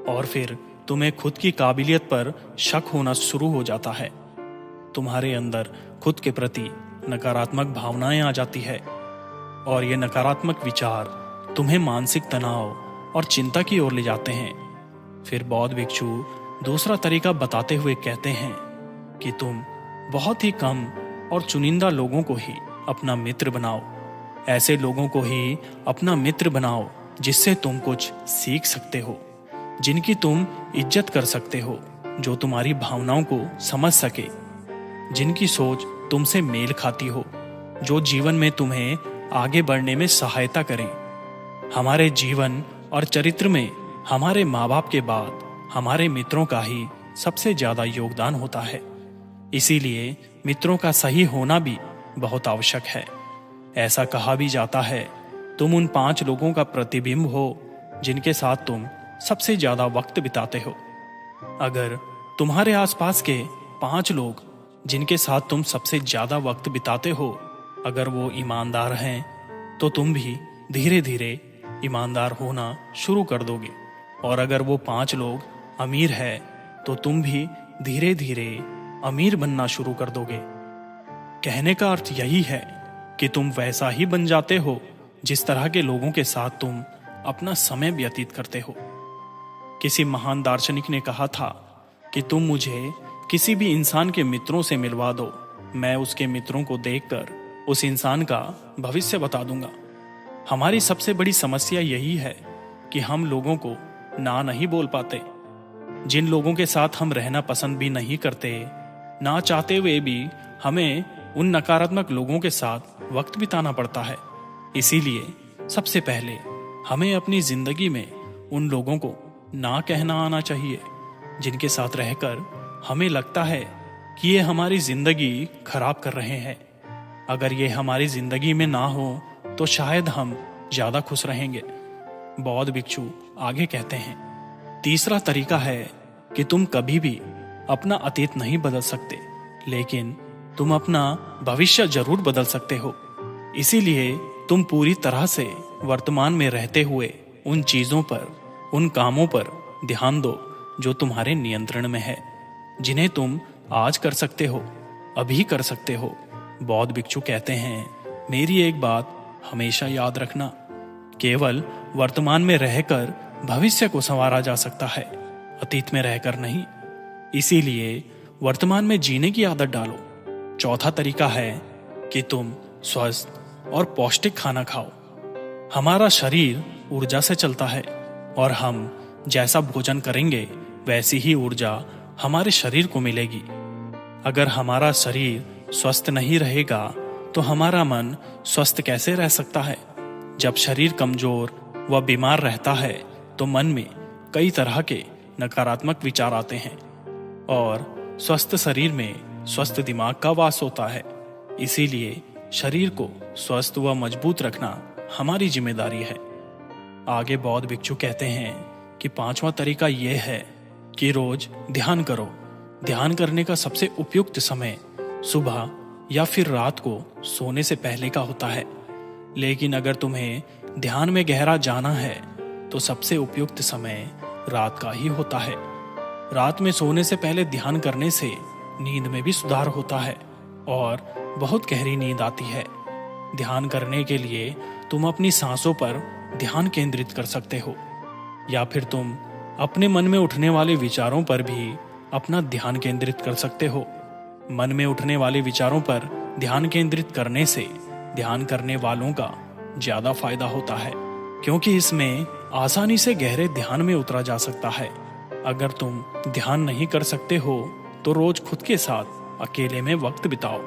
और फिर तुम्हें खुद की काबिलियत पर शक होना शुरू हो जाता है। तुम्हारे अंदर खुद के प्रति नकारात्मक भावनाएं आ जाती है और ये नकारात्मक विचार तुम्हें मानसिक तनाव और चिंता की ओर ले जाते हैं। फिर बौद्ध भिक्षु दूसरा तरीका बताते हुए कहते हैं कि तुम बहुत ही कम और चुनिंदा लोगों को ही अपना मित्र बनाओ। ऐसे लोगों को ही अपना मित्र बनाओ जिससे तुम कुछ सीख सकते हो, जिनकी तुम इज्जत कर सकते हो, जो तुम्हारी भावनाओं को समझ सके, जिनकी सोच तुमसे मेल खाती हो, जो जीवन में तुम्हें आगे बढ़ने में सहायता करें। हमारे जीवन और चरित्र में हमारे माँ बाप के बाद हमारे मित्रों का ही सबसे ज्यादा योगदान होता है। इसीलिए मित्रों का सही होना भी बहुत आवश्यक है। ऐसा कहा भी जाता है, तुम उन 5 लोगों का प्रतिबिंब हो जिनके साथ तुम सबसे ज्यादा वक्त बिताते हो। अगर तुम्हारे आसपास के 5 लोग जिनके साथ तुम सबसे ज्यादा वक्त बिताते हो, अगर वो ईमानदार हैं, तो तुम भी धीरे धीरे ईमानदार होना शुरू कर दोगे। और अगर वो 5 लोग अमीर है, तो तुम भी धीरे धीरे अमीर बनना शुरू कर दोगे। कहने का अर्थ यही है कि तुम वैसा ही बन जाते हो जिस तरह के लोगों के साथ तुम अपना समय व्यतीत करते हो। किसी महान दार्शनिक ने कहा था कि तुम मुझे किसी भी इंसान के मित्रों से मिलवा दो, मैं उसके मित्रों को देखकर उस इंसान का भविष्य बता दूंगा। हमारी सबसे बड़ी समस्या यही है कि हम लोगों को ना नहीं बोल पाते। जिन लोगों के साथ हम रहना पसंद भी नहीं करते, ना चाहते हुए भी हमें उन नकारात्मक लोगों के साथ वक्त बिताना पड़ता है। इसीलिए सबसे पहले हमें अपनी जिंदगी में उन लोगों को ना कहना आना चाहिए जिनके साथ रहकर हमें लगता है कि ये हमारी जिंदगी खराब कर रहे हैं। अगर ये हमारी जिंदगी में ना हो तो शायद हम ज्यादा खुश रहेंगे। बौद्ध भिक्षु आगे कहते हैं, तीसरा तरीका है कि तुम कभी भी अपना अतीत नहीं बदल सकते, लेकिन तुम अपना भविष्य जरूर बदल सकते हो। इसीलिए तुम पूरी तरह से वर्तमान में रहते हुए उन चीजों पर, उन कामों पर ध्यान दो जो तुम्हारे नियंत्रण में है, जिन्हें तुम आज कर सकते हो, अभी कर सकते हो। बौद्ध भिक्षु कहते हैं, मेरी एक बात हमेशा याद रखना, केवल वर्तमान में रहकर भविष्य को संवारा जा सकता है, अतीत में रहकर नहीं। इसीलिए वर्तमान में जीने की आदत डालो। चौथा तरीका है कि तुम स्वस्थ और पौष्टिक खाना खाओ। हमारा शरीर ऊर्जा से चलता है और हम जैसा भोजन करेंगे वैसी ही ऊर्जा हमारे शरीर को मिलेगी। अगर हमारा शरीर स्वस्थ नहीं रहेगा तो हमारा मन स्वस्थ कैसे रह सकता है? जब शरीर कमजोर व बीमार रहता है तो मन में कई तरह के नकारात्मक विचार आते हैं और स्वस्थ शरीर में स्वस्थ दिमाग का वास होता है। इसीलिए शरीर को स्वस्थ व मजबूत रखना हमारी जिम्मेदारी है। आगे बौद्ध भिक्षु कहते हैं कि पांचवा तरीका यह है कि रोज ध्यान करो। ध्यान करने का सबसे उपयुक्त समय सुबह या फिर रात को सोने से पहले का होता है। लेकिन अगर तुम्हें ध्यान में गहरा जाना है तो सबसे उपयुक्त समय रात का ही होता है। रात में सोने से पहले ध्यान करने से नींद में भी सुधार होता है और बहुत गहरी नींद आती है। ध्यान करने के लिए तुम अपनी सांसों पर ध्यान केंद्रित कर सकते हो या फिर तुम अपने मन में उठने वाले विचारों पर भी अपना ध्यान केंद्रित कर सकते हो। मन में उठने वाले विचारों पर ध्यान केंद्रित करने से ध्यान करने वालों का ज्यादा फायदा होता है, क्योंकि इसमें आसानी से गहरे ध्यान में उतरा जा सकता है। अगर तुम ध्यान नहीं कर सकते हो तो रोज खुद के साथ अकेले में वक्त बिताओ।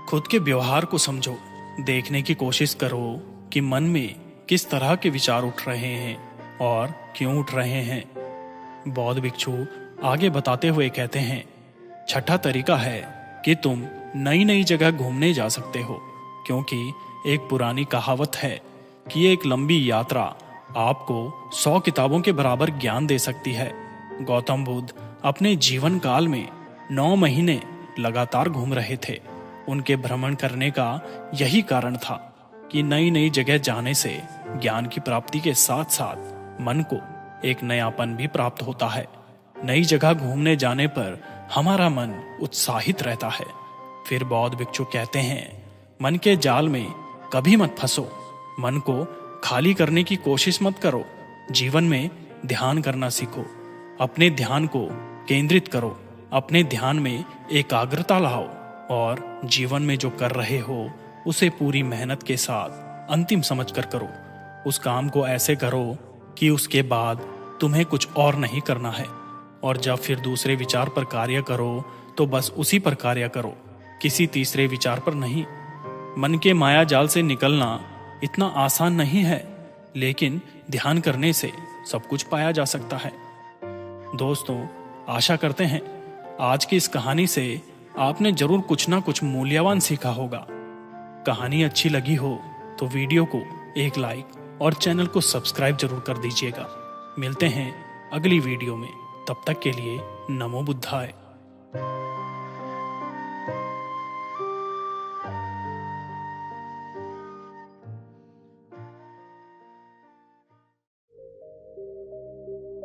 खुद के व्यवहार को समझो, देखने की कोशिश करो कि मन में किस तरह के विचार उठ रहे हैं और क्यों उठ रहे हैं। बौद्ध भिक्षु आगे बताते हुए कहते हैं, छठा तरीका है कि तुम नई नई जगह घूमने जा सकते हो, क्योंकि एक पुरानी कहावत है कि एक लंबी यात्रा आपको 100 किताबों के बराबर ज्ञान दे सकती है। गौतम बुद्ध अपने जीवन काल में 9 महीने लगातार घूम रहे थे। उनके भ्रमण करने का यही कारण था कि नई नई जगह जाने से ज्ञान की प्राप्ति के साथ साथ मन को एक नयापन भी प्राप्त होता है। नई जगह घूमने जाने पर हमारा मन उत्साहित रहता है। फिर बौद्ध भिक्षु कहते हैं, मन के जाल में कभी मत फंसो, मन को खाली करने की कोशिश मत करो। जीवन में ध्यान करना सीखो, अपने ध्यान को केंद्रित करो, अपने ध्यान में एकाग्रता लाओ और जीवन में जो कर रहे हो उसे पूरी मेहनत के साथ अंतिम समझकर करो। उस काम को ऐसे करो कि उसके बाद तुम्हें कुछ और नहीं करना है, और जब फिर दूसरे विचार पर कार्य करो तो बस उसी पर कार्य करो, किसी तीसरे विचार पर नहीं। मन के माया जाल से निकलना इतना आसान नहीं है, लेकिन ध्यान करने से सब कुछ पाया जा सकता है। दोस्तों, आशा करते हैं आज की इस कहानी से आपने जरूर कुछ ना कुछ मूल्यवान सीखा होगा। कहानी अच्छी लगी हो तो वीडियो को एक लाइक और चैनल को सब्सक्राइब जरूर कर दीजिएगा। मिलते हैं अगली वीडियो में, तब तक के लिए नमो बुद्धाय।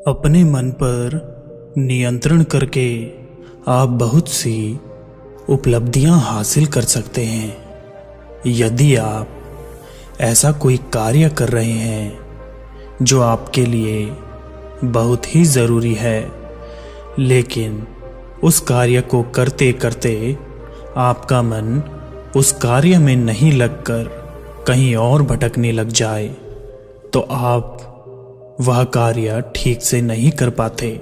अपने मन पर नियंत्रण करके आप बहुत सी उपलब्धियां हासिल कर सकते हैं। यदि आप ऐसा कोई कार्य कर रहे हैं जो आपके लिए बहुत ही ज़रूरी है, लेकिन उस कार्य को करते करते आपका मन उस कार्य में नहीं लगकर कहीं और भटकने लग जाए, तो आप वह कार्य ठीक से नहीं कर पाते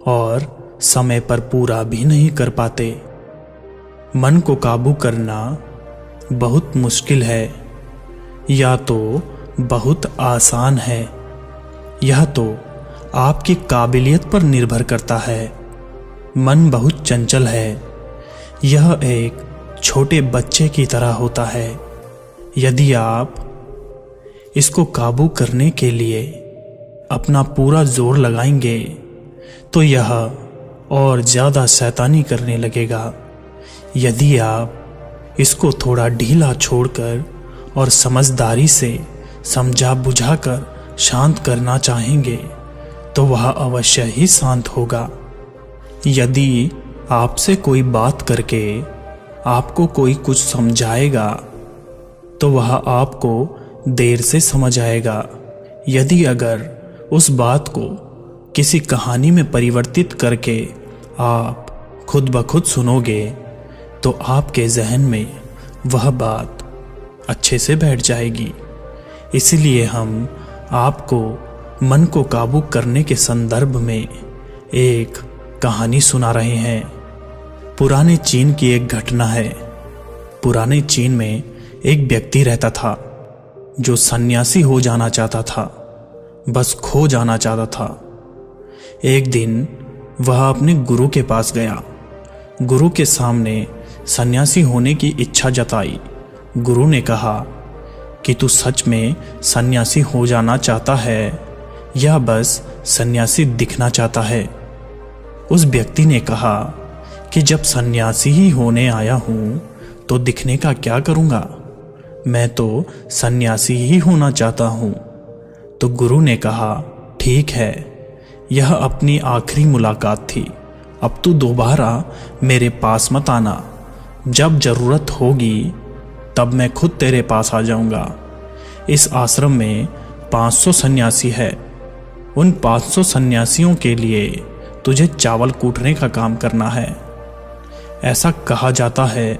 और समय पर पूरा भी नहीं कर पाते। मन को काबू करना बहुत मुश्किल है या तो बहुत आसान है। यह तो आपकी काबिलियत पर निर्भर करता है। मन बहुत चंचल है। यह एक छोटे बच्चे की तरह होता है। यदि आप इसको काबू करने के लिए अपना पूरा जोर लगाएंगे तो यह और ज़्यादा शैतानी करने लगेगा। यदि आप इसको थोड़ा ढीला छोड़कर और समझदारी से समझा बुझाकर शांत करना चाहेंगे तो वह अवश्य ही शांत होगा। यदि आपसे कोई बात करके आपको कोई कुछ समझाएगा तो वह आपको देर से समझ आएगा। यदि अगर उस बात को किसी कहानी में परिवर्तित करके आप खुद ब खुद सुनोगे तो आपके जहन में वह बात अच्छे से बैठ जाएगी। इसलिए हम आपको मन को काबू करने के संदर्भ में एक कहानी सुना रहे हैं। पुराने चीन की एक घटना है। पुराने चीन में एक व्यक्ति रहता था जो सन्यासी हो जाना चाहता था, बस खो जाना चाहता था। एक दिन वह अपने गुरु के पास गया। गुरु के सामने सन्यासी होने की इच्छा जताई। गुरु ने कहा कि तू सच में सन्यासी हो जाना चाहता है या बस सन्यासी दिखना चाहता है? उस व्यक्ति ने कहा कि जब सन्यासी ही होने आया हूं तो दिखने का क्या करूंगा, मैं तो सन्यासी ही होना चाहता हूं। तो गुरु ने कहा ठीक है, यह अपनी आखिरी मुलाकात थी, अब तू दोबारा मेरे पास मत आना। जब जरूरत होगी तब मैं खुद तेरे पास आ जाऊंगा। इस आश्रम में 500 सन्यासी है। उन 500 सन्यासियों के लिए तुझे चावल कूटने का काम करना है। ऐसा कहा जाता है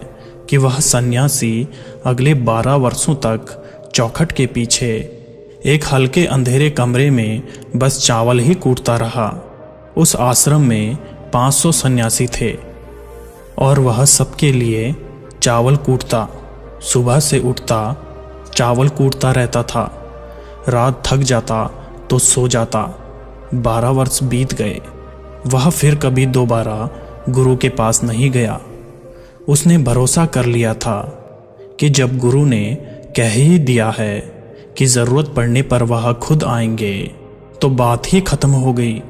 कि वह सन्यासी अगले 12 वर्षों तक चौखट के पीछे एक हल्के अंधेरे कमरे में बस चावल ही कूटता रहा। उस आश्रम में 500 सन्यासी थे और वह सबके लिए चावल कूटता। सुबह से उठता, चावल कूटता रहता था, रात थक जाता तो सो जाता। 12 वर्ष बीत गए। वह फिर कभी दोबारा गुरु के पास नहीं गया। उसने भरोसा कर लिया था कि जब गुरु ने कह ही दिया है कि जरूरत पड़ने पर वह खुद आएंगे तो बात ही खत्म हो गई।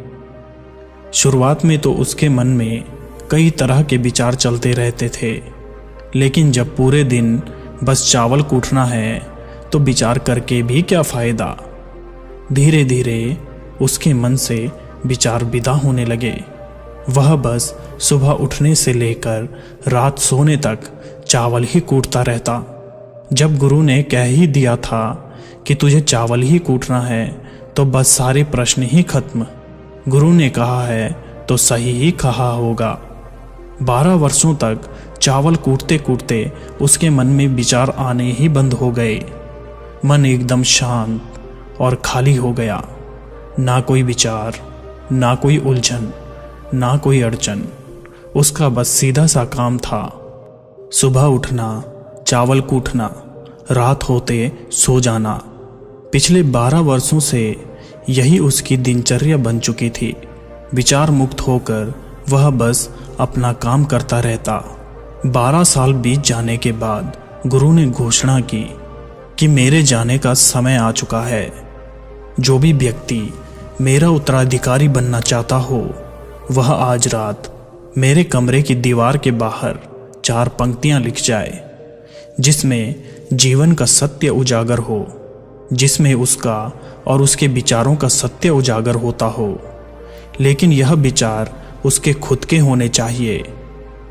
शुरुआत में तो उसके मन में कई तरह के विचार चलते रहते थे, लेकिन जब पूरे दिन बस चावल कूटना है तो विचार करके भी क्या फायदा। धीरे धीरे उसके मन से विचार विदा होने लगे। वह बस सुबह उठने से लेकर रात सोने तक चावल ही कूटता रहता। जब गुरु ने कह ही दिया था कि तुझे चावल ही कूटना है तो बस सारे प्रश्न ही खत्म। गुरु ने कहा है तो सही ही कहा होगा। 12 वर्षों तक चावल कूटते कूटते उसके मन में विचार आने ही बंद हो गए। मन एकदम शांत और खाली हो गया। ना कोई विचार, ना कोई उलझन, ना कोई अड़चन। उसका बस सीधा सा काम था, सुबह उठना, चावल कूटना, रात होते सो जाना। पिछले 12 वर्षों से यही उसकी दिनचर्या बन चुकी थी। विचार मुक्त होकर वह बस अपना काम करता रहता। 12 साल बीत जाने के बाद गुरु ने घोषणा की कि मेरे जाने का समय आ चुका है। जो भी व्यक्ति मेरा उत्तराधिकारी बनना चाहता हो वह आज रात मेरे कमरे की दीवार के बाहर 4 पंक्तियां लिख जाए, जिसमें जीवन का सत्य उजागर हो, जिसमें उसका और उसके विचारों का सत्य उजागर होता हो, लेकिन यह विचार उसके खुद के होने चाहिए।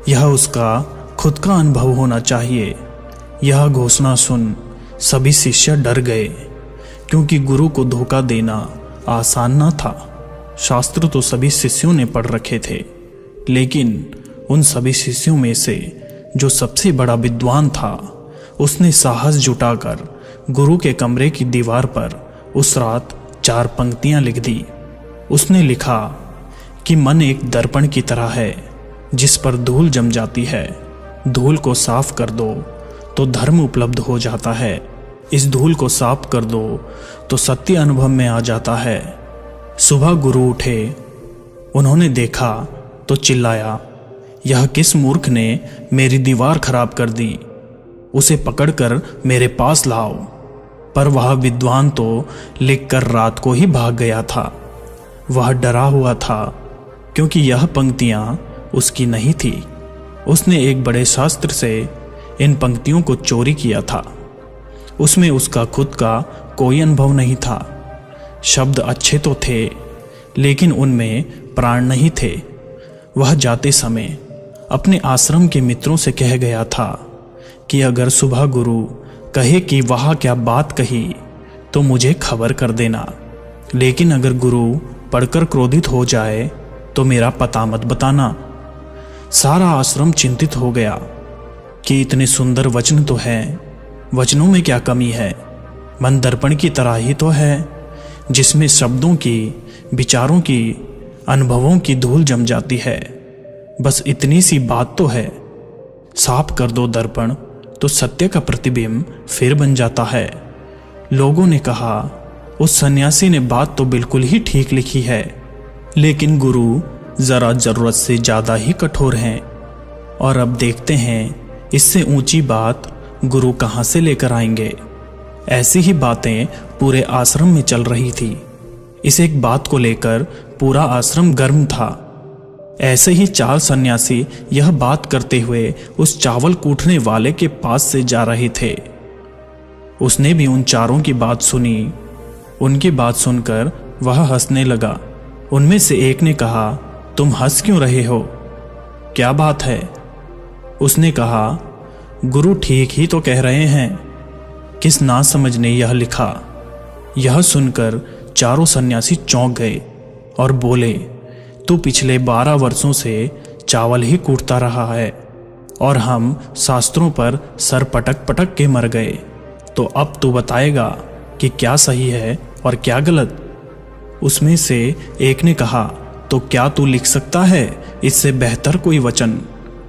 यह उसका खुद का अनुभव होना चाहिए। यह घोषणा सुन सभी शिष्य डर गए, क्योंकि गुरु को धोखा देना आसान न था। शास्त्र तो सभी शिष्यों ने पढ़ रखे थे, लेकिन उन सभी शिष्यों में से जो सबसे बड़ा विद्वान था, उसने साहस जुटाकर गुरु के कमरे की दीवार पर उस रात 4 पंक्तियां लिख दी। उसने लिखा कि मन एक दर्पण की तरह है जिस पर धूल जम जाती है। धूल को साफ कर दो तो धर्म उपलब्ध हो जाता है। इस धूल को साफ कर दो तो सत्य अनुभव में आ जाता है। सुबह गुरु उठे, उन्होंने देखा तो चिल्लाया, यह किस मूर्ख ने मेरी दीवार खराब कर दी, उसे पकड़कर मेरे पास लाओ। पर वह विद्वान तो लिखकर रात को ही भाग गया था। वह डरा हुआ था, क्योंकि यह पंक्तियां उसकी नहीं थी। उसने एक बड़े शास्त्र से इन पंक्तियों को चोरी किया था। उसमें उसका खुद का कोई अनुभव नहीं था। शब्द अच्छे तो थे, लेकिन उनमें प्राण नहीं थे। वह जाते समय अपने आश्रम के मित्रों से कह गया था कि अगर सुबह गुरु कहे कि वह क्या बात कही तो मुझे खबर कर देना, लेकिन अगर गुरु पढ़कर क्रोधित हो जाए तो मेरा पता मत बताना। सारा आश्रम चिंतित हो गया कि इतने सुंदर वचन तो हैं, वचनों में क्या कमी है। मन दर्पण की तरह ही तो है, जिसमें शब्दों की, विचारों की, अनुभवों की धूल जम जाती है। बस इतनी सी बात तो है, साफ कर दो दर्पण तो सत्य का प्रतिबिंब फिर बन जाता है। लोगों ने कहा, उस सन्यासी ने बात तो बिल्कुल ही ठीक लिखी है, लेकिन गुरु जरा जरूरत से ज्यादा ही कठोर हैं। और अब देखते हैं इससे ऊंची बात गुरु कहां से लेकर आएंगे। ऐसी ही बातें पूरे आश्रम में चल रही थी। इस एक बात को लेकर पूरा आश्रम गर्म था। ऐसे ही 4 सन्यासी यह बात करते हुए उस चावल कूटने वाले के पास से जा रहे थे। उसने भी उन चारों की बात सुनी। उनकी बात सुनकर वह हंसने लगा। उनमें से एक ने कहा, तुम हंस क्यों रहे हो, क्या बात है? उसने कहा, गुरु ठीक ही तो कह रहे हैं। किस नासमझ ने यह लिखा? यह सुनकर चारों सन्यासी चौंक गए और बोले, तू पिछले 12 वर्षों से चावल ही कूटता रहा है और हम शास्त्रों पर सर पटक पटक के मर गए, तो अब तू बताएगा कि क्या सही है और क्या गलत? उसमें से एक ने कहा, तो क्या तू लिख सकता है इससे बेहतर कोई वचन?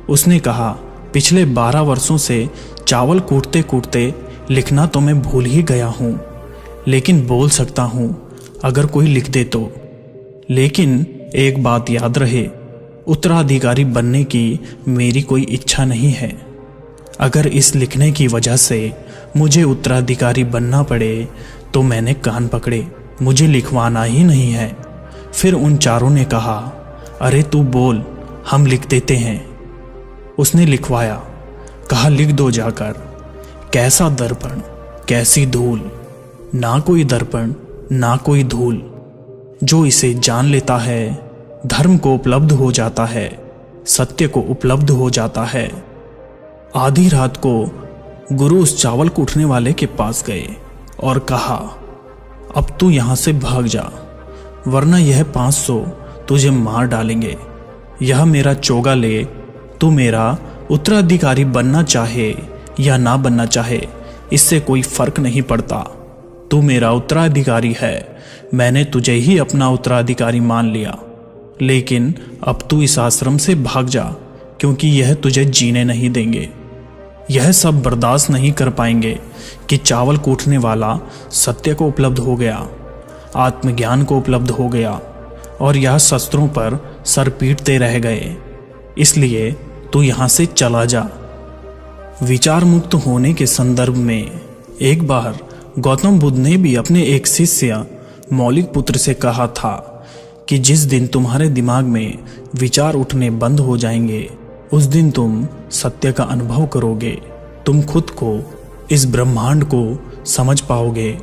उसने कहा, पिछले 12 वर्षों से चावल कूटते कूटते लिखना तो मैं भूल ही गया हूँ, लेकिन बोल सकता हूँ अगर कोई लिख दे तो। लेकिन एक बात याद रहे, उत्तराधिकारी बनने की मेरी कोई इच्छा नहीं है। अगर इस लिखने की वजह से मुझे उत्तराधिकारी बनना पड़े तो मैंने कान पकड़े, मुझे लिखवाना ही नहीं है। फिर उन चारों ने कहा, अरे तू बोल, हम लिख देते हैं। उसने लिखवाया, कहा लिख दो जाकर, कैसा दर्पण कैसी धूल, ना कोई दर्पण ना कोई धूल, जो इसे जान लेता है धर्म को उपलब्ध हो जाता है, सत्य को उपलब्ध हो जाता है। आधी रात को गुरु उस चावल कूटने वाले के पास गए और कहा, अब तू यहां से भाग जा, वरना यह 500 तुझे मार डालेंगे। यह मेरा चोगा ले, तू मेरा उत्तराधिकारी बनना चाहे या ना बनना चाहे, इससे कोई फर्क नहीं पड़ता। तू मेरा उत्तराधिकारी है, मैंने तुझे ही अपना उत्तराधिकारी मान लिया। लेकिन अब तू इस आश्रम से भाग जा, क्योंकि यह तुझे जीने नहीं देंगे। यह सब बर्दाश्त नहीं कर पाएंगे कि चावल कूटने वाला सत्य को उपलब्ध हो गया, आत्मज्ञान को उपलब्ध हो गया और यह शस्त्रों पर सर पीटते रह गए। इसलिए तू यहां से चला जा। विचार मुक्त होने के संदर्भ में एक बार गौतम बुद्ध ने भी अपने एक शिष्य मौलिक पुत्र से कहा था कि जिस दिन तुम्हारे दिमाग में विचार उठने बंद हो जाएंगे, उस दिन तुम सत्य का अनुभव करोगे, तुम खुद को, इस ब्रह्मांड को समझ पाओगे।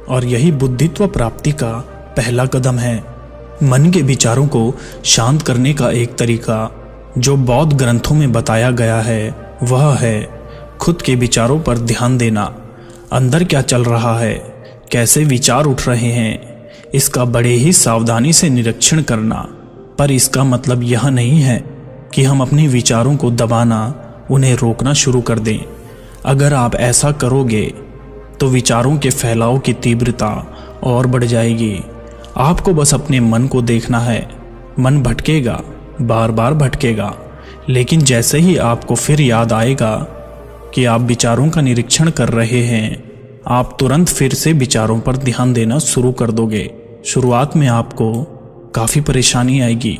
और यही बुद्धित्व प्राप्ति का पहला कदम है। मन के विचारों को शांत करने का एक तरीका जो बौद्ध ग्रंथों में बताया गया है, वह है खुद के विचारों पर ध्यान देना। अंदर क्या चल रहा है, कैसे विचार उठ रहे हैं, इसका बड़े ही सावधानी से निरीक्षण करना। पर इसका मतलब यह नहीं है कि हम अपने विचारों को दबाना, उन्हें रोकना शुरू कर दें। अगर आप ऐसा करोगे तो विचारों के फैलाव की तीव्रता और बढ़ जाएगी। आपको बस अपने मन को देखना है। मन भटकेगा, बार बार भटकेगा, लेकिन जैसे ही आपको फिर याद आएगा कि आप विचारों का निरीक्षण कर रहे हैं, आप तुरंत फिर से विचारों पर ध्यान देना शुरू कर दोगे। शुरुआत में आपको काफ़ी परेशानी आएगी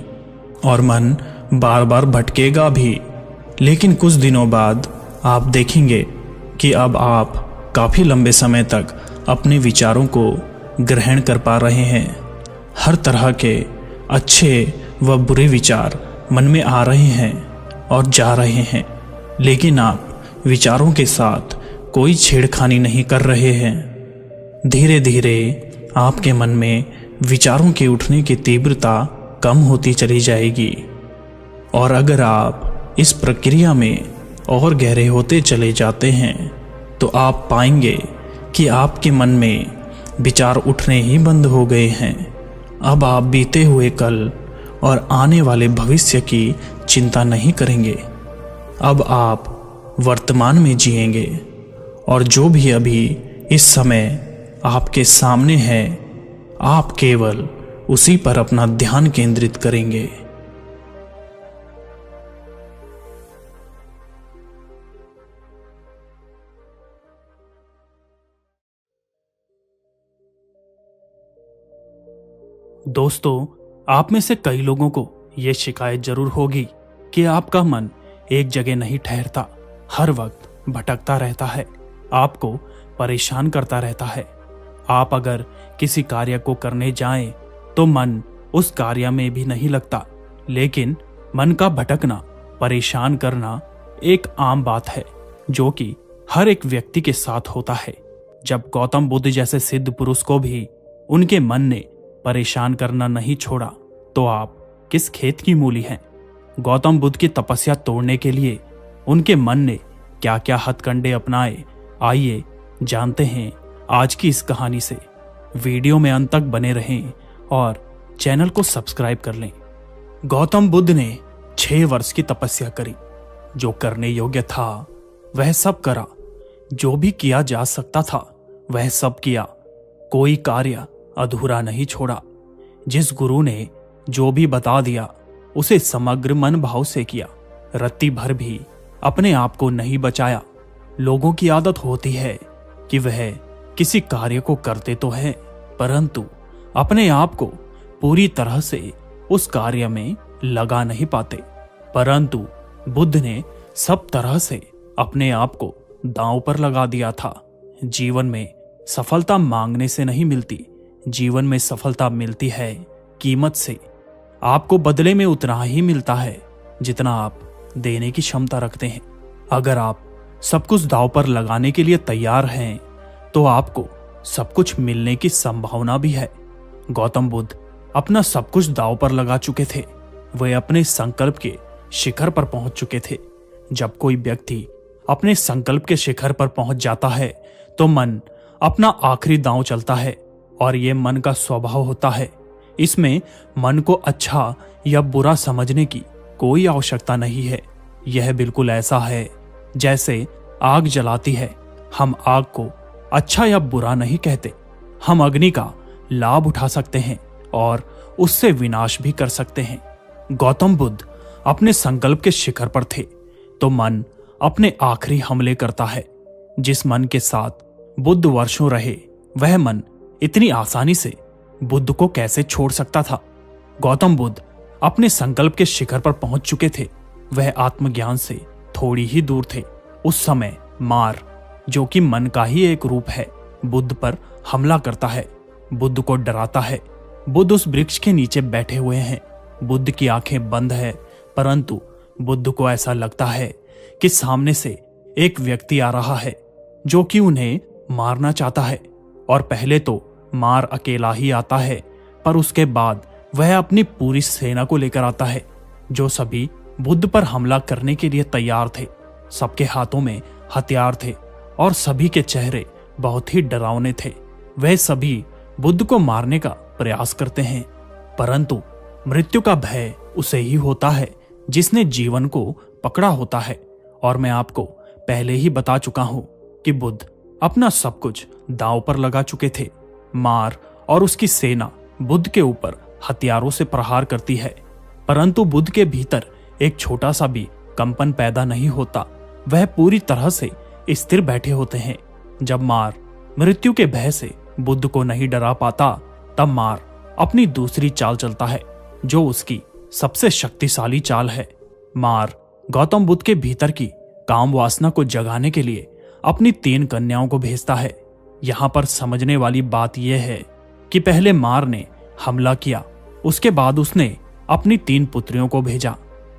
और मन बार बार भटकेगा भी, लेकिन कुछ दिनों बाद आप देखेंगे कि अब आप काफ़ी लंबे समय तक अपने विचारों को ग्रहण कर पा रहे हैं। हर तरह के अच्छे व बुरे विचार मन में आ रहे हैं और जा रहे हैं, लेकिन आप विचारों के साथ कोई छेड़खानी नहीं कर रहे हैं। धीरे धीरे आपके मन में विचारों के उठने की तीव्रता कम होती चली जाएगी। और अगर आप इस प्रक्रिया में और गहरे होते चले जाते हैं तो आप पाएंगे कि आपके मन में विचार उठने ही बंद हो गए हैं। अब आप बीते हुए कल और आने वाले भविष्य की चिंता नहीं करेंगे। अब आप वर्तमान में जिएंगे और जो भी अभी इस समय आपके सामने है, आप केवल उसी पर अपना ध्यान केंद्रित करेंगे। दोस्तों, आप में से कई लोगों को यह शिकायत जरूर होगी कि आपका मन एक जगह नहीं ठहरता, हर वक्त भटकता रहता है, आपको परेशान करता रहता है। आप अगर किसी कार्य को करने जाएं तो मन उस कार्य में भी नहीं लगता। लेकिन मन का भटकना, परेशान करना एक आम बात है जो कि हर एक व्यक्ति के साथ होता है। जब गौतम बुद्ध जैसे सिद्ध पुरुष को भी उनके मन ने परेशान करना नहीं छोड़ा तो आप किस खेत की मूली हैं? गौतम बुद्ध की तपस्या तोड़ने के लिए उनके मन ने क्या क्या हथकंडे अपनाए, आइए जानते हैं आज की इस कहानी से। वीडियो में अंत तक बने रहें और चैनल को सब्सक्राइब कर लें। गौतम बुद्ध ने 6 वर्ष की तपस्या करी। जो करने योग्य था वह सब करा, जो भी किया जा सकता था वह सब किया, कोई कार्य अधूरा नहीं छोड़ा। जिस गुरु ने जो भी बता दिया उसे समग्र मन भाव से किया, रत्ती भर भी अपने आप को नहीं बचाया। लोगों की आदत होती है कि वह किसी कार्य को करते तो है परंतु अपने आप को पूरी तरह से उस कार्य में लगा नहीं पाते। परंतु बुद्ध ने सब तरह से अपने आप को दांव पर लगा दिया था। जीवन में सफलता मांगने से नहीं मिलती, जीवन में सफलता मिलती है कीमत से। आपको बदले में उतना ही मिलता है जितना आप देने की क्षमता रखते हैं। अगर आप सब कुछ दांव पर लगाने के लिए तैयार हैं तो आपको सब कुछ मिलने की संभावना भी है। गौतम बुद्ध अपना सब कुछ दांव पर लगा चुके थे। वे अपने संकल्प के शिखर पर पहुंच चुके थे। जब कोई व्यक्ति अपने संकल्प के शिखर पर पहुंच जाता है तो मन अपना आखिरी दांव चलता है और यह मन का स्वभाव होता है। इसमें मन को अच्छा या बुरा समझने की कोई आवश्यकता नहीं है। यह बिल्कुल ऐसा है जैसे आग जलाती है। हम आग को अच्छा या बुरा नहीं कहते। हम अग्नि का लाभ उठा सकते हैं और उससे विनाश भी कर सकते हैं। गौतम बुद्ध अपने संकल्प के शिखर पर थे तो मन अपने आखिरी हमले करता है। जिस मन के साथ बुद्ध वर्षों रहे वह मन इतनी आसानी से बुद्ध को कैसे छोड़ सकता था? गौतम बुद्ध अपने संकल्प के शिखर पर पहुंच चुके थे। वह आत्मज्ञान से थोड़ी ही दूर थे। उस समय मार, जो कि मन का ही एक रूप है, बुद्ध पर हमला करता है, बुद्ध को डराता है। बुद्ध उस वृक्ष के नीचे बैठे हुए हैं। बुद्ध की आंखें बंद है परंतु बुद्ध को ऐसा लगता है कि सामने से एक व्यक्ति आ रहा है जो कि उन्हें मारना चाहता है। और पहले तो मार अकेला ही आता है पर उसके बाद वह अपनी पूरी सेना को लेकर आता है जो सभी बुद्ध पर हमला करने के लिए तैयार थे। सबके हाथों में हथियार थे और सभी के चेहरे बहुत ही डरावने थे। वह सभी बुद्ध को मारने का प्रयास करते हैं परंतु मृत्यु का भय उसे ही होता है जिसने जीवन को पकड़ा होता है। और मैं आपको पहले ही बता चुका हूं कि बुद्ध अपना सब कुछ दांव पर लगा चुके थे। मार और उसकी सेना बुद्ध के ऊपर हथियारों से प्रहार करती है परंतु बुद्ध के भीतर एक छोटा सा भी कंपन पैदा नहीं होता। वह पूरी तरह से स्थिर बैठे होते हैं। जब मार मृत्यु के भय से बुद्ध को नहीं डरा पाता तब मार अपनी दूसरी चाल चलता है जो उसकी सबसे शक्तिशाली चाल है। मार गौतम बुद्ध के भीतर की काम वासना को जगाने के लिए अपनी 3 कन्याओं को भेजता है। यहां पर समझने वाली बात यह है कि पहले मार ने हमला किया, उसके बाद उसने अपनी 3 पुत्रियों को भेजा।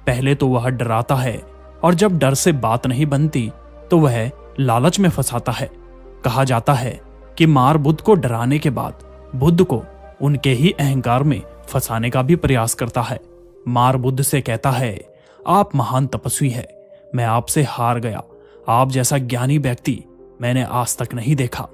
पहले तो वह डराता है और जब डर से बात नहीं बनती तो वह लालच में फंसाता है। कहा जाता है कि मार बुद्ध को डराने के बाद बुद्ध को उनके ही अहंकार में फंसाने का भी प्रयास करता है। मार बुद्ध से कहता है, आप महान तपस्वी है, मैं आपसे हार गया, आप जैसा ज्ञानी व्यक्ति मैंने आज तक नहीं देखा।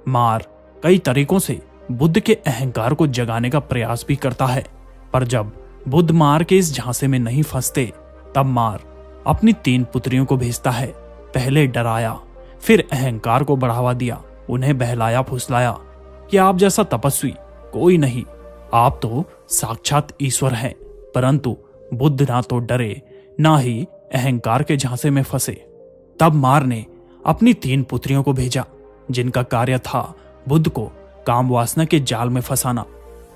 मार कई तरीकों से बुद्ध के अहंकार को जगाने का प्रयास भी करता है, पर जब बुद्ध मार के इस झांसे में नहीं फंसते तब मार अपनी 3 पुत्रियों को भेजता है। पहले डराया, फिर अहंकार को बढ़ावा दिया, उन्हें बहलाया फुसलाया कि आप जैसा तपस्वी कोई नहीं, आप तो साक्षात ईश्वर हैं। परंतु बुद्ध ना तो डरे ना ही अहंकार के झांसे में फंसे। तब मार ने अपनी 3 पुत्रियों को भेजा, जिनका कार्य था बुद्ध को काम वासना के जाल में फंसाना।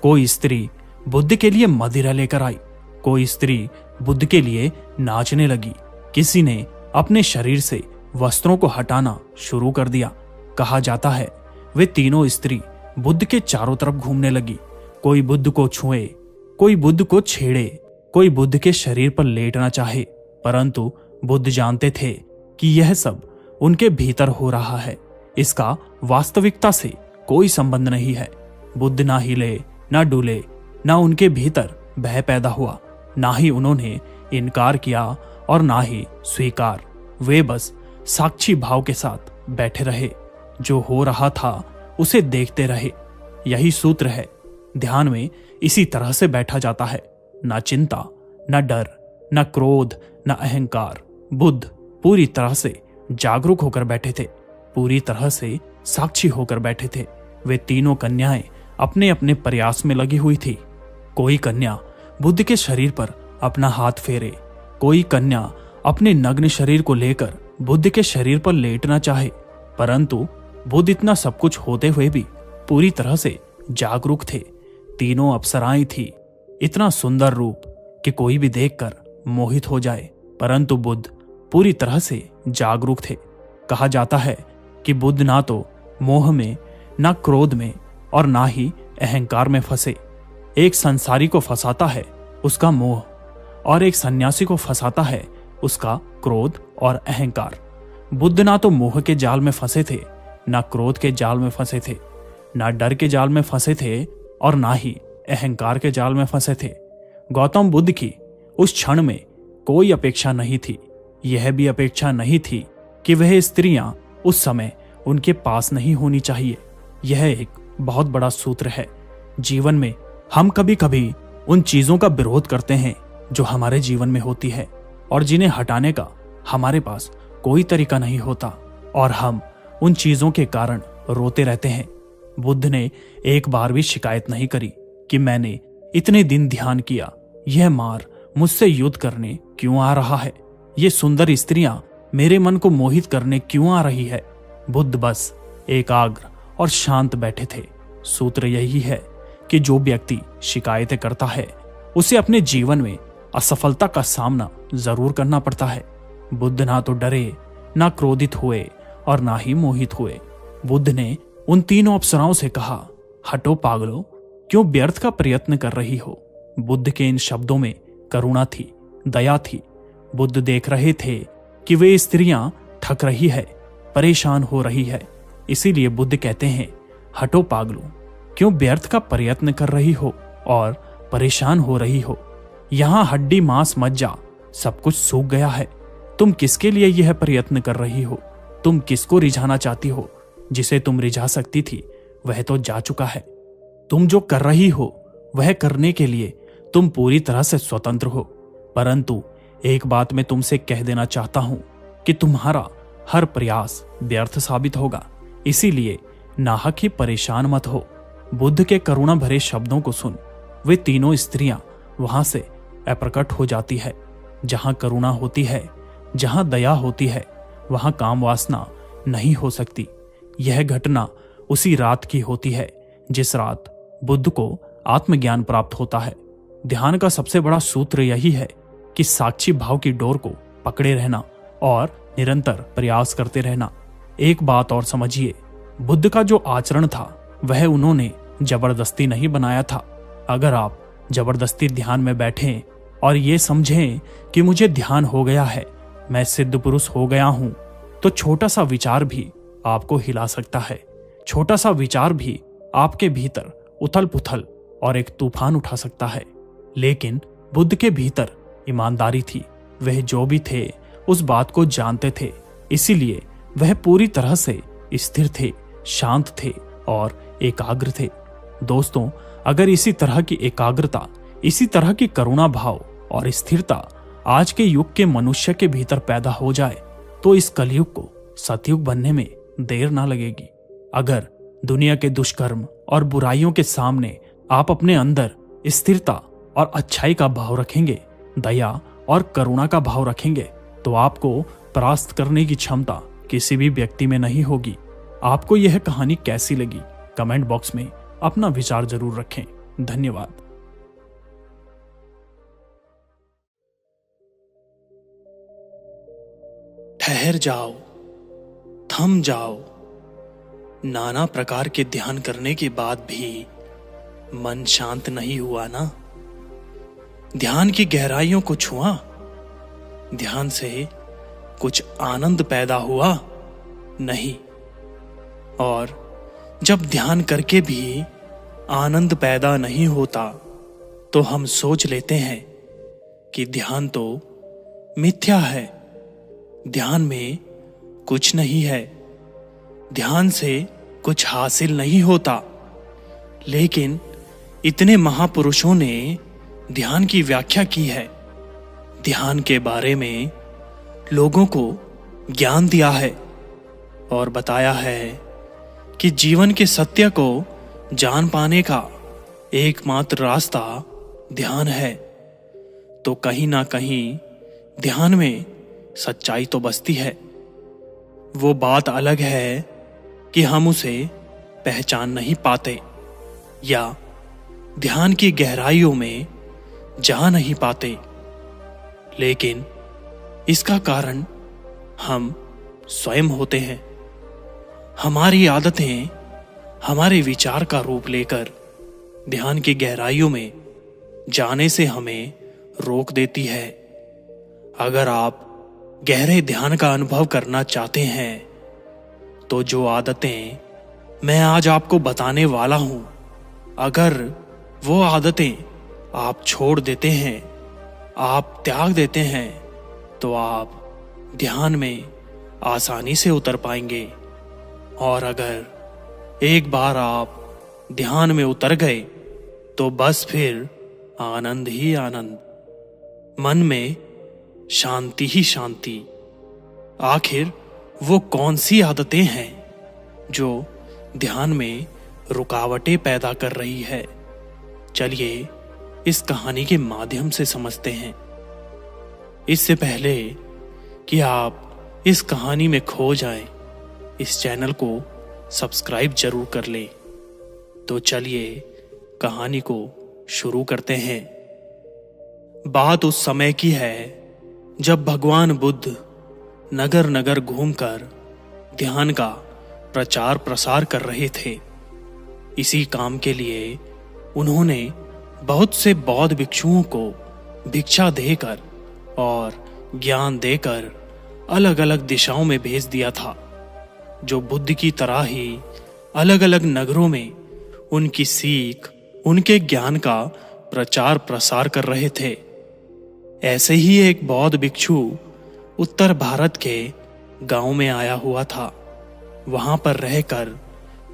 कोई स्त्री बुद्ध के लिए मदिरा लेकर आई, कोई स्त्री बुद्ध के लिए नाचने लगी, किसी ने अपने शरीर से वस्त्रों को हटाना शुरू कर दिया। कहा जाता है वे तीनों स्त्री बुद्ध के चारों तरफ घूमने लगी। कोई बुद्ध को छुए, कोई बुद्ध को छेड़े, कोई बुद्ध के शरीर पर लेटना चाहे, परंतु बुद्ध जानते थे कि यह सब उनके भीतर हो रहा है, इसका वास्तविकता से कोई संबंध नहीं है। बुद्ध ना हिले ना डुले, ना उनके भीतर भय पैदा हुआ, ना ही उन्होंने इनकार किया और ना ही स्वीकार। वे बस साक्षी भाव के साथ बैठे रहे, जो हो रहा था उसे देखते रहे। यही सूत्र है। ध्यान में इसी तरह से बैठा जाता है, ना चिंता, ना डर, ना क्रोध, ना अहंकार। बुद्ध पूरी तरह से जागरूक होकर बैठे थे, पूरी तरह से साक्षी होकर बैठे थे। वे तीनों कन्याएं अपने अपने प्रयास में लगी हुई थी। कोई कन्या बुद्ध के शरीर पर अपना हाथ फेरे, कोई कन्या अपने नग्न शरीर को लेकर बुद्ध के शरीर पर लेटना चाहे, परंतु बुद्ध इतना सब कुछ होते हुए भी पूरी तरह से जागरूक थे। तीनों अप्सराएं थी, इतना सुंदर रूप कि कोई भी देखकर मोहित हो जाए, परंतु बुद्ध पूरी तरह से जागरूक थे। कहा जाता है कि बुद्ध ना तो मोह में, ना क्रोध में और ना ही अहंकार में फंसे। एक संसारी को फंसाता है उसका मोह, और एक सन्यासी को फंसाता है उसका क्रोध और अहंकार। बुद्ध ना तो मोह के जाल में फंसे थे, ना क्रोध के जाल में फंसे थे, ना डर के जाल में फंसे थे और ना ही अहंकार के जाल में फंसे थे। गौतम बुद्ध की उस क्षण में कोई अपेक्षा नहीं थी। यह भी अपेक्षा नहीं थी कि वह स्त्रियां उस समय उनके पास नहीं होनी चाहिए। यह एक बहुत बड़ा सूत्र है। जीवन में हम कभी कभी उन चीजों का विरोध करते हैं जो हमारे जीवन में होती है और जिन्हें हटाने का हमारे पास कोई तरीका नहीं होता, और हम उन चीजों के कारण रोते रहते हैं। बुद्ध ने एक बार भी शिकायत नहीं करी कि मैंने इतने दिन ध्यान किया, यह मार मुझसे युद्ध करने क्यों आ रहा है, ये सुंदर स्त्रियां मेरे मन को मोहित करने क्यों आ रही है। बुद्ध बस एकाग्र और शांत बैठे थे। सूत्र यही है कि जो व्यक्ति शिकायतें करता है उसे अपने जीवन में असफलता का सामना जरूर करना पड़ता है। बुद्ध ना तो डरे, ना क्रोधित हुए और ना ही मोहित हुए। बुद्ध ने उन तीनों अप्सराओं से कहा, हटो पागलो, क्यों व्यर्थ का प्रयत्न कर रही हो। बुद्ध के इन शब्दों में करुणा थी, दया थी। बुद्ध देख रहे थे कि वे स्त्रियां थक रही है, परेशान हो रही है, इसीलिए बुद्ध कहते हैं, हटो पागलो, क्यों व्यर्थ का प्रयत्न कर रही हो और परेशान हो रही हो। यहां हड्डी मांस मज्जा सब कुछ सूख गया है। तुम किसके लिए यह प्रयत्न कर रही हो? तुम किसको रिझाना चाहती हो? जिसे तुम रिझा सकती थी वह तो जा चुका है। तुम जो कर रही हो वह करने के लिए तुम पूरी तरह से स्वतंत्र हो। परंतु एक बात मैं तुमसे कह देना चाहता हूं कि तुम्हारा हर प्रयास व्यर्थ साबित होगा, इसीलिए नाहक ही परेशान मत हो। बुद्ध के करुणा भरे शब्दों को सुन वे तीनों स्त्रियां वहां से अप्रकट हो जाती है। जहां करुणा होती है, जहां दया होती है, वहां काम वासना नहीं हो सकती। यह घटना उसी रात की होती है जिस रात बुद्ध को आत्मज्ञान प्राप्त होता है। ध्यान का सबसे बड़ा सूत्र यही है कि साक्षी भाव की डोर को पकड़े रहना और निरंतर प्रयास करते रहना। एक बात और समझिए, बुद्ध का जो आचरण था वह उन्होंने जबरदस्ती नहीं बनाया था। अगर आप जबरदस्ती ध्यान में बैठें और ये समझें कि मुझे ध्यान हो गया है, मैं सिद्ध पुरुष हो गया हूं, तो छोटा सा विचार भी आपको हिला सकता है। छोटा सा विचार भी आपके भीतर उथल पुथल और एक तूफान उठा सकता है। लेकिन बुद्ध के भीतर ईमानदारी थी। वह जो भी थे उस बात को जानते थे, इसीलिए वह पूरी तरह से स्थिर थे, शांत थे और एकाग्र थे। दोस्तों, अगर इसी तरह की एकाग्रता, इसी तरह की करुणा भाव और स्थिरता आज के युग के मनुष्य के भीतर पैदा हो जाए तो इस कलयुग को सतयुग बनने में देर ना लगेगी। अगर दुनिया के दुष्कर्म और बुराइयों के सामने आप अपने अंदर स्थिरता और अच्छाई का भाव रखेंगे, दया और करुणा का भाव रखेंगे, तो आपको परास्त करने की क्षमता किसी भी व्यक्ति में नहीं होगी। आपको यह कहानी कैसी लगी कमेंट बॉक्स में अपना विचार जरूर रखें। धन्यवाद। ठहर जाओ, थम जाओ। नाना प्रकार के ध्यान करने के बाद भी मन शांत नहीं हुआ ना? ध्यान की गहराइयों को छुआ? ध्यान से कुछ आनंद पैदा हुआ? नहीं। और जब ध्यान करके भी आनंद पैदा नहीं होता तो हम सोच लेते हैं कि ध्यान तो मिथ्या है, ध्यान में कुछ नहीं है, ध्यान से कुछ हासिल नहीं होता। लेकिन इतने महापुरुषों ने ध्यान की व्याख्या की है, ध्यान के बारे में लोगों को ज्ञान दिया है और बताया है कि जीवन के सत्य को जान पाने का एकमात्र रास्ता ध्यान है। तो कहीं ना कहीं ध्यान में सच्चाई तो बसती है। वो बात अलग है कि हम उसे पहचान नहीं पाते या ध्यान की गहराइयों में जा नहीं पाते। लेकिन इसका कारण हम स्वयं होते हैं। हमारी आदतें हमारे विचार का रूप लेकर ध्यान की गहराइयों में जाने से हमें रोक देती है। अगर आप गहरे ध्यान का अनुभव करना चाहते हैं तो जो आदतें मैं आज आपको बताने वाला हूं, अगर वो आदतें आप छोड़ देते हैं, आप त्याग देते हैं, तो आप ध्यान में आसानी से उतर पाएंगे। और अगर एक बार आप ध्यान में उतर गए तो बस फिर आनंद ही आनंद, मन में शांति ही शांति। आखिर वो कौन सी आदतें हैं जो ध्यान में रुकावटें पैदा कर रही है? चलिए इस कहानी के माध्यम से समझते हैं। इससे पहले कि आप इस कहानी में खो जाएं, इस चैनल को सब्सक्राइब जरूर कर लें। तो चलिए कहानी को शुरू करते हैं। बात उस समय की है जब भगवान बुद्ध नगर नगर घूमकर ध्यान का प्रचार प्रसार कर रहे थे। इसी काम के लिए उन्होंने बहुत से बौद्ध भिक्षुओं को भिक्षा देकर और ज्ञान देकर अलग अलग दिशाओं में भेज दिया था, जो बुद्ध की तरह ही अलग अलग नगरों में उनकी सीख, उनके ज्ञान का प्रचार प्रसार कर रहे थे। ऐसे ही एक बौद्ध भिक्षु उत्तर भारत के गांव में आया हुआ था। वहां पर रहकर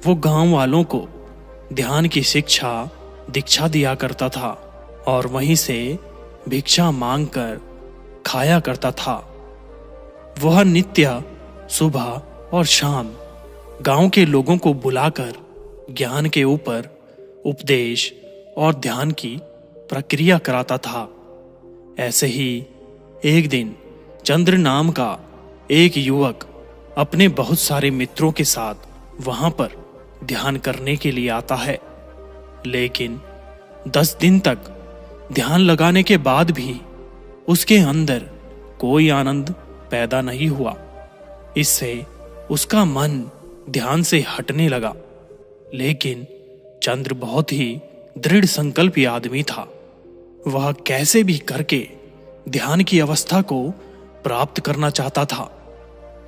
वो गांव वालों को ध्यान की शिक्षा दीक्षा दिया करता था और वहीं से भिक्षा मांगकर खाया करता था। वह नित्य सुबह और शाम गांव के लोगों को बुलाकर ज्ञान के ऊपर उपदेश और ध्यान की प्रक्रिया कराता था। ऐसे ही एक दिन चंद्र नाम का एक युवक अपने बहुत सारे मित्रों के साथ वहां पर ध्यान करने के लिए आता है। लेकिन 10 दिन तक ध्यान लगाने के बाद भी उसके अंदर कोई आनंद पैदा नहीं हुआ। इससे उसका मन ध्यान से हटने लगा। लेकिन चंद्र बहुत ही दृढ़ संकल्पी आदमी था। वह कैसे भी करके ध्यान की अवस्था को प्राप्त करना चाहता था।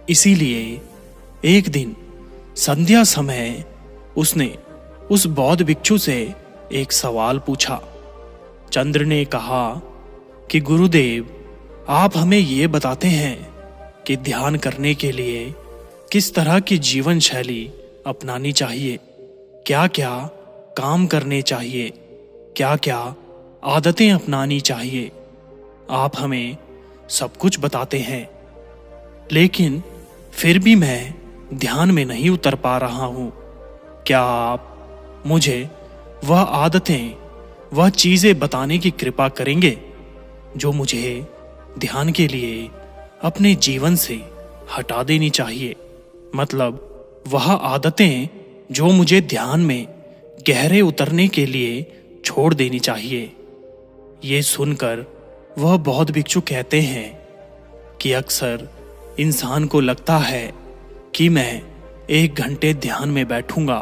इसीलिए एक दिन संध्या समय उसने उस बौद्ध भिक्षु से एक सवाल पूछा। चंद्र ने कहा कि गुरुदेव, आप हमें ये बताते हैं कि ध्यान करने के लिए किस तरह की जीवन शैली अपनानी चाहिए, क्या क्या काम करने चाहिए, क्या क्या आदतें अपनानी चाहिए। आप हमें सब कुछ बताते हैं, लेकिन फिर भी मैं ध्यान में नहीं उतर पा रहा हूं। क्या आप मुझे वह आदतें, वह चीजें बताने की कृपा करेंगे जो मुझे ध्यान के लिए अपने जीवन से हटा देनी चाहिए? मतलब वह आदतें जो मुझे ध्यान में गहरे उतरने के लिए छोड़ देनी चाहिए। ये सुनकर वह बौद्ध भिक्षु कहते हैं कि अक्सर इंसान को लगता है कि मैं 1 घंटे ध्यान में बैठूंगा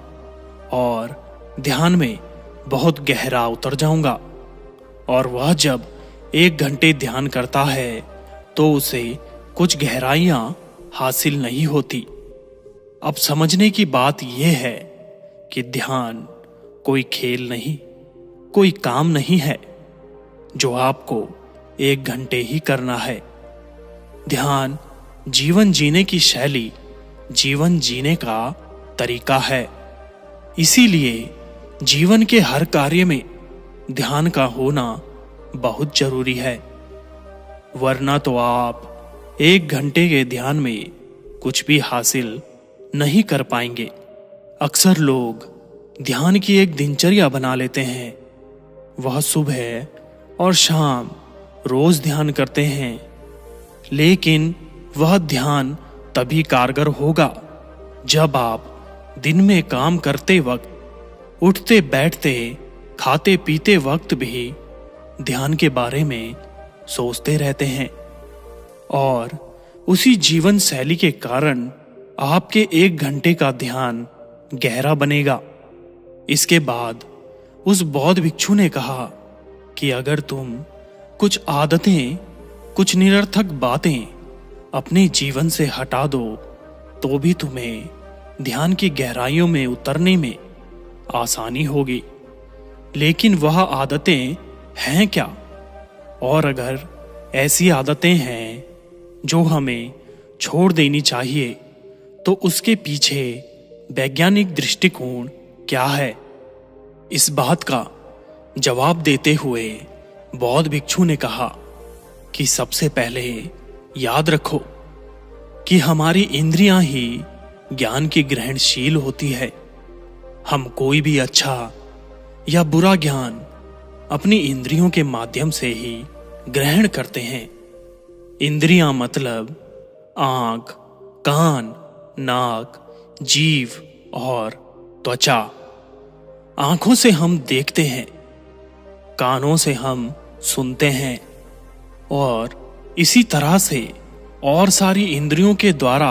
और ध्यान में बहुत गहरा उतर जाऊंगा, और वह जब 1 घंटे ध्यान करता है तो उसे कुछ गहराइयां हासिल नहीं होती। अब समझने की बात यह है कि ध्यान कोई खेल नहीं, कोई काम नहीं है जो आपको 1 घंटे ही करना है। ध्यान जीवन जीने की शैली, जीवन जीने का तरीका है। इसीलिए जीवन के हर कार्य में ध्यान का होना बहुत जरूरी है, वरना तो आप 1 घंटे के ध्यान में कुछ भी हासिल नहीं कर पाएंगे। अक्सर लोग ध्यान की एक दिनचर्या बना लेते हैं। वह सुबह और शाम रोज ध्यान करते हैं, लेकिन वह ध्यान तभी कारगर होगा जब आप दिन में काम करते वक्त, उठते बैठते, खाते पीते वक्त भी ध्यान के बारे में सोचते रहते हैं। और उसी जीवन शैली के कारण आपके 1 घंटे का ध्यान गहरा बनेगा। इसके बाद उस बौद्ध भिक्षु ने कहा कि अगर तुम कुछ आदतें, कुछ निरर्थक बातें अपने जीवन से हटा दो तो भी तुम्हें ध्यान की गहराइयों में उतरने में आसानी होगी। लेकिन वह आदतें हैं क्या? और अगर ऐसी आदतें हैं जो हमें छोड़ देनी चाहिए तो उसके पीछे वैज्ञानिक दृष्टिकोण क्या है? इस बात का जवाब देते हुए बौद्ध भिक्षु ने कहा कि सबसे पहले याद रखो कि हमारी इंद्रियां ही ज्ञान की ग्रहणशील होती है। हम कोई भी अच्छा या बुरा ज्ञान अपनी इंद्रियों के माध्यम से ही ग्रहण करते हैं। इंद्रियां मतलब आंख, कान, नाक, जीभ और त्वचा। आंखों से हम देखते हैं, कानों से हम सुनते हैं, और इसी तरह से और सारी इंद्रियों के द्वारा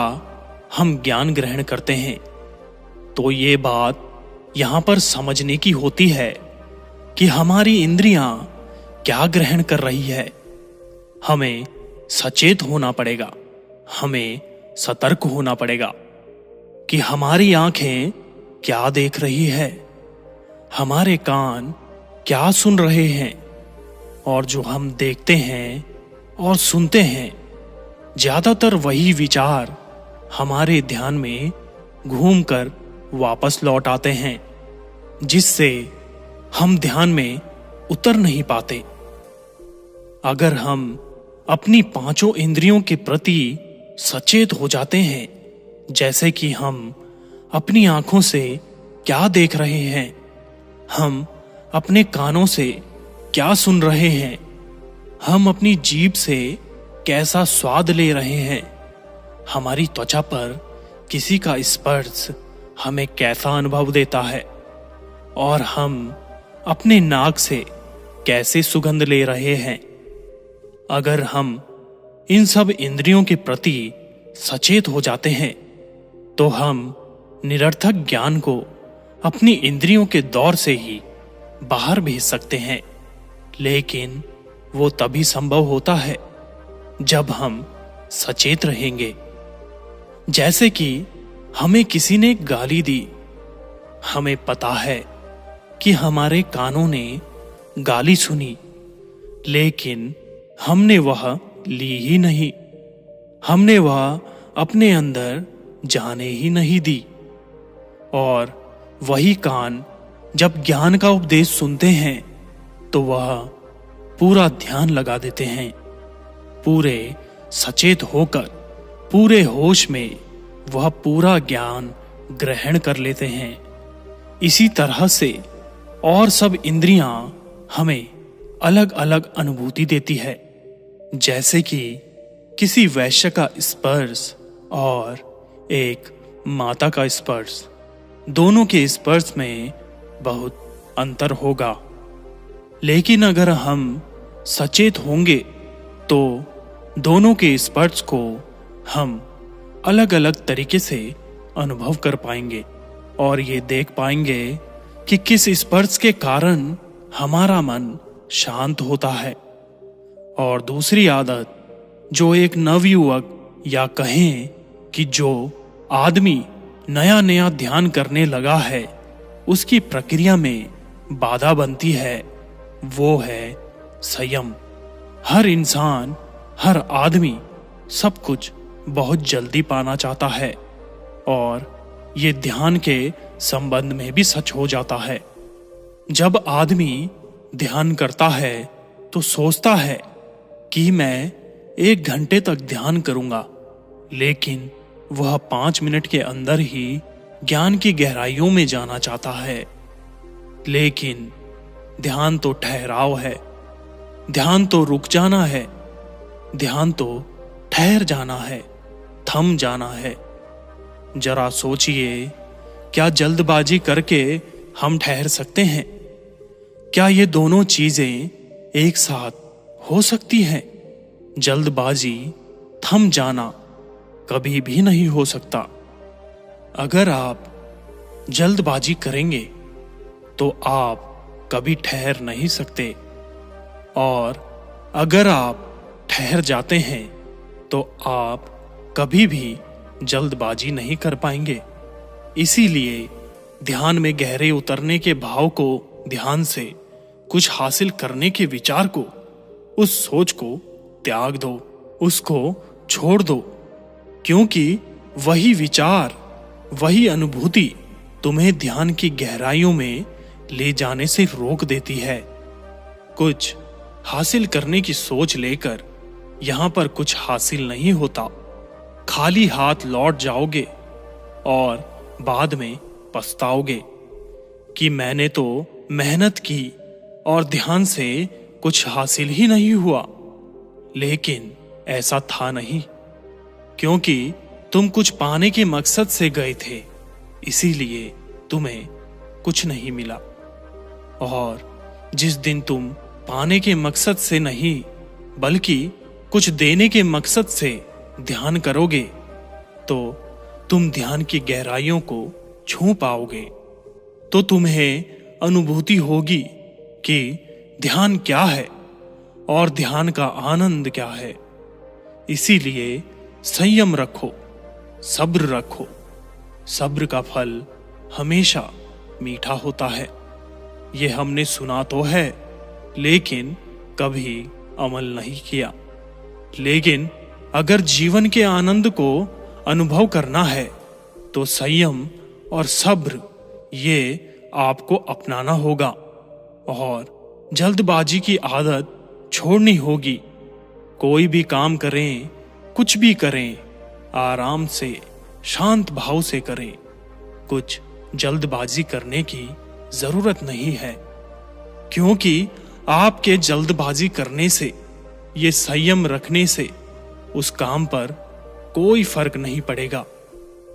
हम ज्ञान ग्रहण करते हैं। तो ये बात यहां पर समझने की होती है कि हमारी इंद्रियां क्या ग्रहण कर रही है। हमें सचेत होना पड़ेगा, हमें सतर्क होना पड़ेगा कि हमारी आंखें क्या देख रही है, हमारे कान क्या सुन रहे हैं, और जो हम देखते हैं और सुनते हैं ज्यादातर वही विचार हमारे ध्यान में घूमकर वापस लौट आते हैं, जिससे हम ध्यान में उतर नहीं पाते। अगर हम अपनी 5 इंद्रियों के प्रति सचेत हो जाते हैं, जैसे कि हम अपनी आंखों से क्या देख रहे हैं, हम अपने कानों से क्या सुन रहे हैं, हम अपनी जीभ से कैसा स्वाद ले रहे हैं, हमारी त्वचा पर किसी का स्पर्श हमें कैसा अनुभव देता है, और हम अपने नाक से कैसे सुगंध ले रहे हैं। अगर हम इन सब इंद्रियों के प्रति सचेत हो जाते हैं तो हम निरर्थक ज्ञान को अपनी इंद्रियों के दौर से ही बाहर भेज सकते हैं। लेकिन वो तभी संभव होता है जब हम सचेत रहेंगे। जैसे कि हमें किसी ने गाली दी, हमें पता है कि हमारे कानों ने गाली सुनी, लेकिन हमने वह ली ही नहीं। हमने वह अपने अंदर जाने ही नहीं दी। और वही कान जब ज्ञान का उपदेश सुनते हैं तो वह पूरा ध्यान लगा देते हैं, पूरे सचेत होकर, पूरे होश में वह पूरा ज्ञान ग्रहण कर लेते हैं। इसी तरह से और सब इंद्रियां हमें अलग अलग अनुभूति देती है, जैसे कि किसी वैश्य का स्पर्श और एक माता का स्पर्श। दोनों के स्पर्श में बहुत अंतर होगा, लेकिन अगर हम सचेत होंगे तो दोनों के स्पर्श को हम अलग अलग तरीके से अनुभव कर पाएंगे और ये देख पाएंगे कि किस स्पर्श के कारण हमारा मन शांत होता है। और दूसरी आदत, जो एक नवयुवक या कहें कि जो आदमी नया नया ध्यान करने लगा है उसकी प्रक्रिया में बाधा बनती है, वो है संयम। हर इंसान, हर आदमी सब कुछ बहुत जल्दी पाना चाहता है और ये ध्यान के संबंध में भी सच हो जाता है। जब आदमी ध्यान करता है तो सोचता है कि मैं 1 घंटे तक ध्यान करूंगा, लेकिन वह 5 मिनट के अंदर ही ज्ञान की गहराइयों में जाना चाहता है। लेकिन ध्यान तो ठहराव है, ध्यान तो रुक जाना है, ध्यान तो ठहर जाना है, थम जाना है। जरा सोचिए, क्या जल्दबाजी करके हम ठहर सकते हैं? क्या ये दोनों चीजें एक साथ हो सकती हैं? जल्दबाजी, थम जाना कभी भी नहीं हो सकता। अगर आप जल्दबाजी करेंगे तो आप कभी ठहर नहीं सकते, और अगर आप ठहर जाते हैं तो आप कभी भी जल्दबाजी नहीं कर पाएंगे। इसीलिए ध्यान में गहरे उतरने के भाव को, ध्यान से कुछ हासिल करने के विचार को, उस सोच को त्याग दो, उसको छोड़ दो, क्योंकि वही विचार, वही अनुभूति तुम्हें ध्यान की गहराइयों में ले जाने से रोक देती है। कुछ हासिल करने की सोच लेकर यहां पर कुछ हासिल नहीं होता। खाली हाथ लौट जाओगे और बाद में पछताओगे कि मैंने तो मेहनत की और ध्यान से कुछ हासिल ही नहीं हुआ। लेकिन ऐसा था नहीं, क्योंकि तुम कुछ पाने के मकसद से गए थे, इसीलिए तुम्हें कुछ नहीं मिला। और जिस दिन तुम पाने के मकसद से नहीं बल्कि कुछ देने के मकसद से ध्यान करोगे तो तुम ध्यान की गहराइयों को छू पाओगे। तो तुम्हें अनुभूति होगी कि ध्यान क्या है और ध्यान का आनंद क्या है। इसीलिए संयम रखो, सब्र रखो। सब्र का फल हमेशा मीठा होता है। ये हमने सुना तो है, लेकिन कभी अमल नहीं किया। लेकिन अगर जीवन के आनंद को अनुभव करना है तो संयम और सब्र ये आपको अपनाना होगा और जल्दबाजी की आदत छोड़नी होगी। कोई भी काम करें, कुछ भी करें, आराम से, शांत भाव से करें। कुछ जल्दबाजी करने की जरूरत नहीं है, क्योंकि आपके जल्दबाजी करने से, ये संयम रखने से उस काम पर कोई फर्क नहीं पड़ेगा।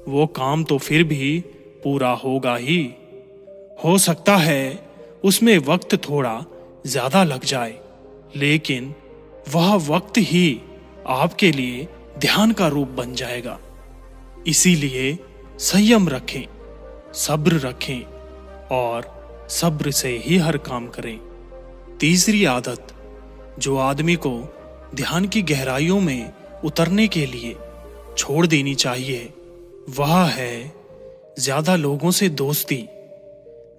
वो काम तो फिर भी पूरा होगा ही। हो सकता है उसमें वक्त थोड़ा ज्यादा लग जाए, लेकिन वह वक्त ही आपके लिए ध्यान का रूप बन जाएगा। इसीलिए संयम रखें, सब्र रखें और सब्र से ही हर काम करें। तीसरी आदत जो आदमी को ध्यान की गहराइयों में उतरने के लिए छोड़ देनी चाहिए, वह है ज्यादा लोगों से दोस्ती।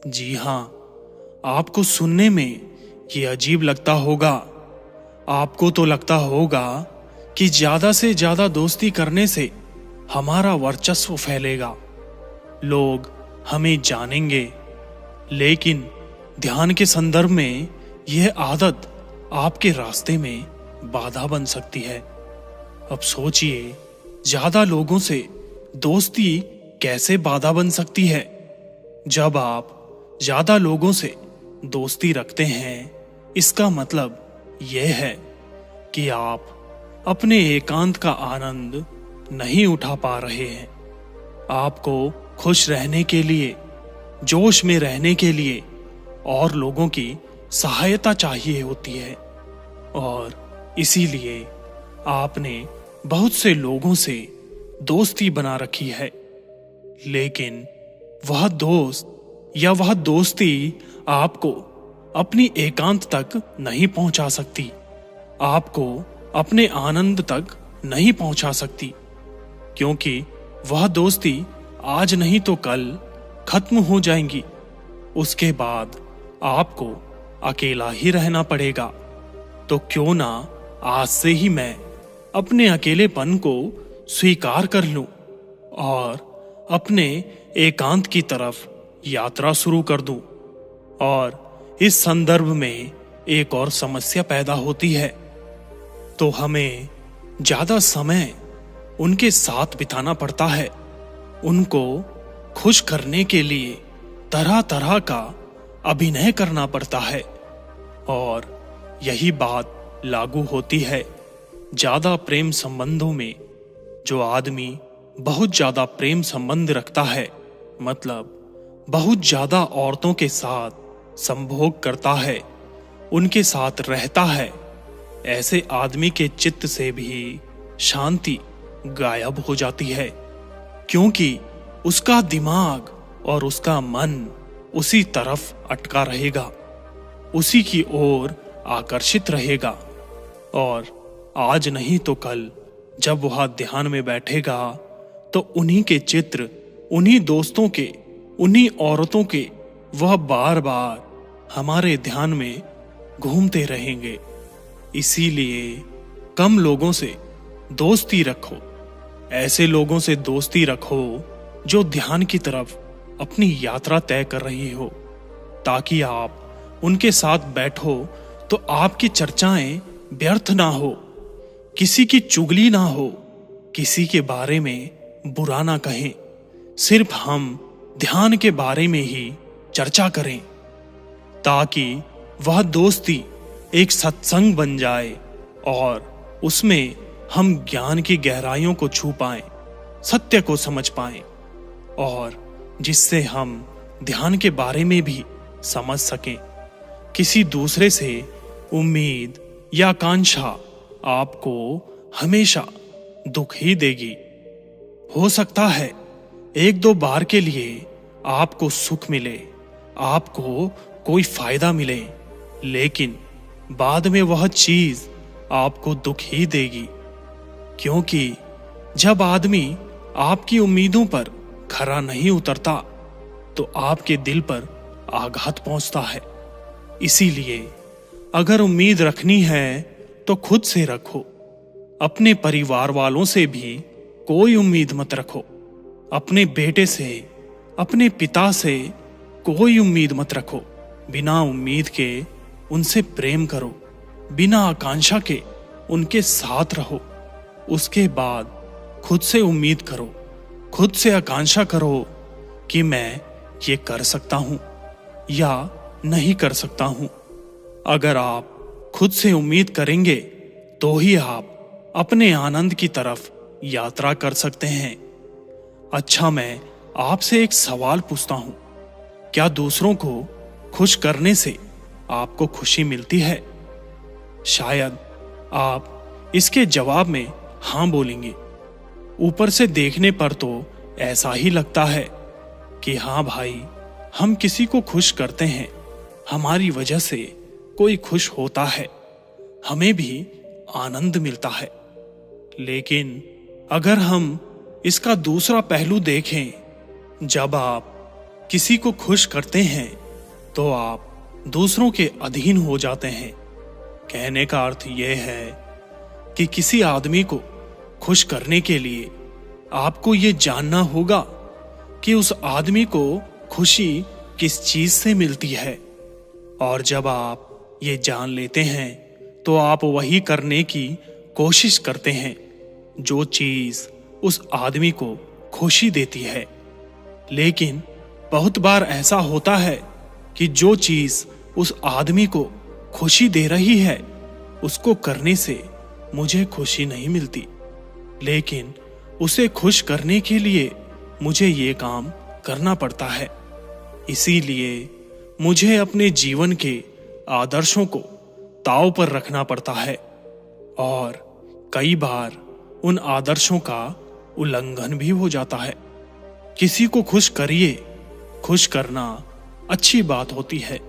जी हां, आपको सुनने में ये अजीब लगता होगा। आपको तो लगता होगा कि ज्यादा से ज्यादा दोस्ती करने से हमारा वर्चस्व फैलेगा, लोग हमें जानेंगे। लेकिन ध्यान के संदर्भ में यह आदत आपके रास्ते में बाधा बन सकती है। अब सोचिए, ज्यादा लोगों से दोस्ती कैसे बाधा बन सकती है? जब आप ज्यादा लोगों से दोस्ती रखते हैं, इसका मतलब यह है कि आप अपने एकांत का आनंद नहीं उठा पा रहे हैं। आपको खुश रहने के लिए, जोश में रहने के लिए और लोगों की सहायता चाहिए होती है, और इसीलिए आपने बहुत से लोगों से दोस्ती बना रखी है। लेकिन वह दोस्त या वह दोस्ती आपको अपनी एकांत तक नहीं पहुंचा सकती, आपको अपने आनंद तक नहीं पहुंचा सकती, क्योंकि वह दोस्ती आज नहीं तो कल खत्म हो जाएंगी। उसके बाद आपको अकेला ही रहना पड़ेगा। तो क्यों ना आज से ही मैं अपने अकेलेपन को स्वीकार कर लूं और अपने एकांत की तरफ यात्रा शुरू कर दूं। और इस संदर्भ में एक और समस्या पैदा होती है। तो हमें ज्यादा समय उनके साथ बिताना पड़ता है। उनको खुश करने के लिए तरह तरह का अभिनय करना पड़ता है, और यही बात लागू होती है ज्यादा प्रेम संबंधों में। जो आदमी बहुत ज्यादा प्रेम संबंध रखता है, मतलब बहुत ज्यादा औरतों के साथ संभोग करता है, उनके साथ रहता है, ऐसे आदमी के चित्त से भी शांति गायब हो जाती है, क्योंकि उसका दिमाग और उसका मन उसी तरफ अटका रहेगा, उसी की ओर आकर्षित रहेगा। और आज नहीं तो कल जब वह ध्यान में बैठेगा तो उन्हीं के चित्र, उन्हीं दोस्तों के, उन्हीं औरतों के वह बार बार हमारे ध्यान में घूमते रहेंगे। इसीलिए कम लोगों से दोस्ती रखो, ऐसे लोगों से दोस्ती रखो जो ध्यान की तरफ अपनी यात्रा तय कर रही हो, ताकि आप उनके साथ बैठो तो आपकी चर्चाएं व्यर्थ ना हो, किसी की चुगली ना हो, किसी के बारे में बुरा ना कहें, सिर्फ हम ध्यान के बारे में ही चर्चा करें, ताकि वह दोस्ती एक सत्संग बन जाए और उसमें हम ज्ञान की गहराइयों को छू पाएं, सत्य को समझ पाएं, और जिससे हम ध्यान के बारे में भी समझ सकें। किसी दूसरे से उम्मीद या आकांक्षा आपको हमेशा दुख ही देगी। हो सकता है एक दो बार के लिए आपको सुख मिले, आपको कोई फायदा मिले, लेकिन बाद में वह चीज आपको दुख ही देगी, क्योंकि जब आदमी आपकी उम्मीदों पर खरा नहीं उतरता तो आपके दिल पर आघात पहुंचता है। इसीलिए अगर उम्मीद रखनी है तो खुद से रखो, अपने परिवार वालों से भी कोई उम्मीद मत रखो, अपने बेटे से, अपने पिता से कोई उम्मीद मत रखो। बिना उम्मीद के उनसे प्रेम करो, बिना आकांक्षा के उनके साथ रहो। उसके बाद खुद से उम्मीद करो, खुद से आकांक्षा करो कि मैं ये कर सकता हूं या नहीं कर सकता हूं। अगर आप खुद से उम्मीद करेंगे तो ही आप अपने आनंद की तरफ यात्रा कर सकते हैं। अच्छा, मैं आपसे एक सवाल पूछता हूं, क्या दूसरों को खुश करने से आपको खुशी मिलती है? शायद आप इसके जवाब में हां बोलेंगे। ऊपर से देखने पर तो ऐसा ही लगता है कि हां भाई, हम किसी को खुश करते हैं, हमारी वजह से कोई खुश होता है, हमें भी आनंद मिलता है। लेकिन अगर हम इसका दूसरा पहलू देखें, जब आप किसी को खुश करते हैं तो आप दूसरों के अधीन हो जाते हैं। कहने का अर्थ यह है कि किसी आदमी को खुश करने के लिए आपको ये जानना होगा कि उस आदमी को खुशी किस चीज से मिलती है, और जब आप ये जान लेते हैं तो आप वही करने की कोशिश करते हैं जो चीज उस आदमी को खुशी देती है। लेकिन बहुत बार ऐसा होता है कि जो चीज उस आदमी को खुशी दे रही है उसको करने से मुझे खुशी नहीं मिलती, लेकिन उसे खुश करने के लिए मुझे ये काम करना पड़ता है। इसीलिए मुझे अपने जीवन के आदर्शों को दांव पर रखना पड़ता है, और कई बार उन आदर्शों का उल्लंघन भी हो जाता है। किसी को खुश करिए, खुश करना अच्छी बात होती है,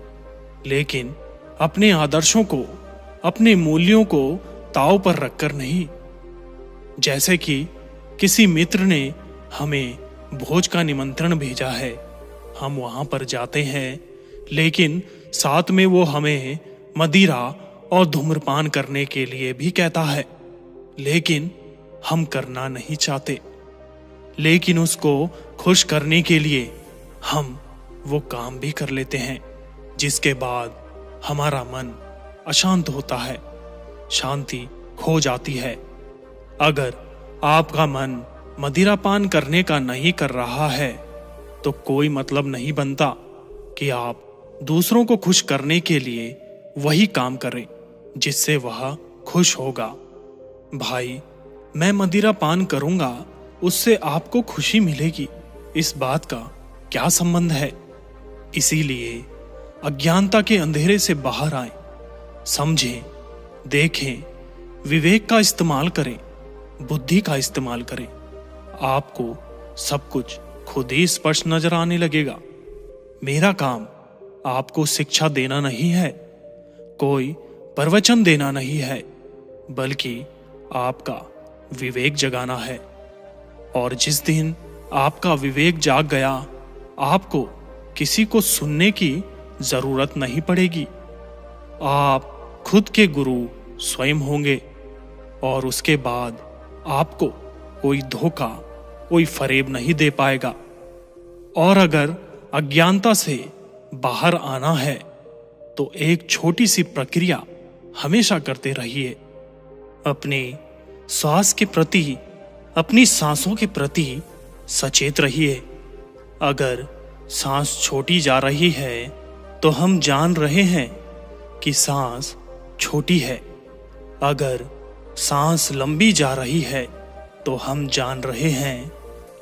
लेकिन अपने आदर्शों को, अपने मूल्यों को दांव पर रखकर नहीं। जैसे कि किसी मित्र ने हमें भोज का निमंत्रण भेजा है, हम वहां पर जाते हैं, लेकिन साथ में वो हमें मदिरा और धूम्रपान करने के लिए भी कहता है, लेकिन हम करना नहीं चाहते। लेकिन उसको खुश करने के लिए हम वो काम भी कर लेते हैं, जिसके बाद हमारा मन अशांत होता है, शांति खो जाती है। अगर आपका मन मदिरा पान करने का नहीं कर रहा है तो कोई मतलब नहीं बनता कि आप दूसरों को खुश करने के लिए वही काम करें जिससे वह खुश होगा। भाई, मैं मदिरा पान करूंगा, उससे आपको खुशी मिलेगी, इस बात का क्या संबंध है? इसीलिए अज्ञानता के अंधेरे से बाहर आएं, समझें, देखें, विवेक का इस्तेमाल करें, बुद्धि का इस्तेमाल करें। आपको सब कुछ खुद ही स्पष्ट नजर आने लगेगा। मेरा काम आपको शिक्षा देना नहीं है, कोई प्रवचन देना नहीं है, बल्कि आपका विवेक जगाना है। और जिस दिन आपका विवेक जाग गया, आपको किसी को सुनने की जरूरत नहीं पड़ेगी। आप खुद के गुरु स्वयं होंगे, और उसके बाद आपको कोई धोखा, कोई फरेब नहीं दे पाएगा। और अगर अज्ञानता से बाहर आना है तो एक छोटी सी प्रक्रिया हमेशा करते रहिए। अपने श्वास के प्रति, अपनी सांसों के प्रति सचेत रहिए। अगर सांस छोटी जा रही है तो हम जान रहे हैं कि सांस छोटी है। अगर सांस लंबी जा रही है तो हम जान रहे हैं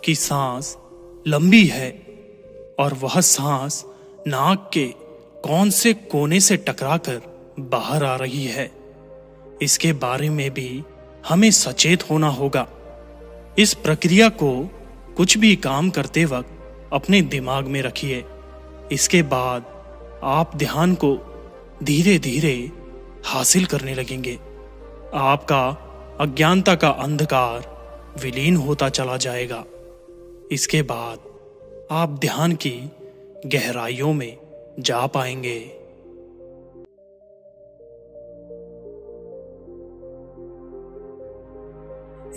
कि सांस लंबी है। और वह सांस नाक के कौन से कोने से टकराकर बाहर आ रही है, इसके बारे में भी हमें सचेत होना होगा। इस प्रक्रिया को कुछ भी काम करते वक्त अपने दिमाग में रखिए। इसके बाद आप ध्यान को धीरे धीरे हासिल करने लगेंगे। आपका अज्ञानता का अंधकार विलीन होता चला जाएगा। इसके बाद आप ध्यान की गहराइयों में जा पाएंगे।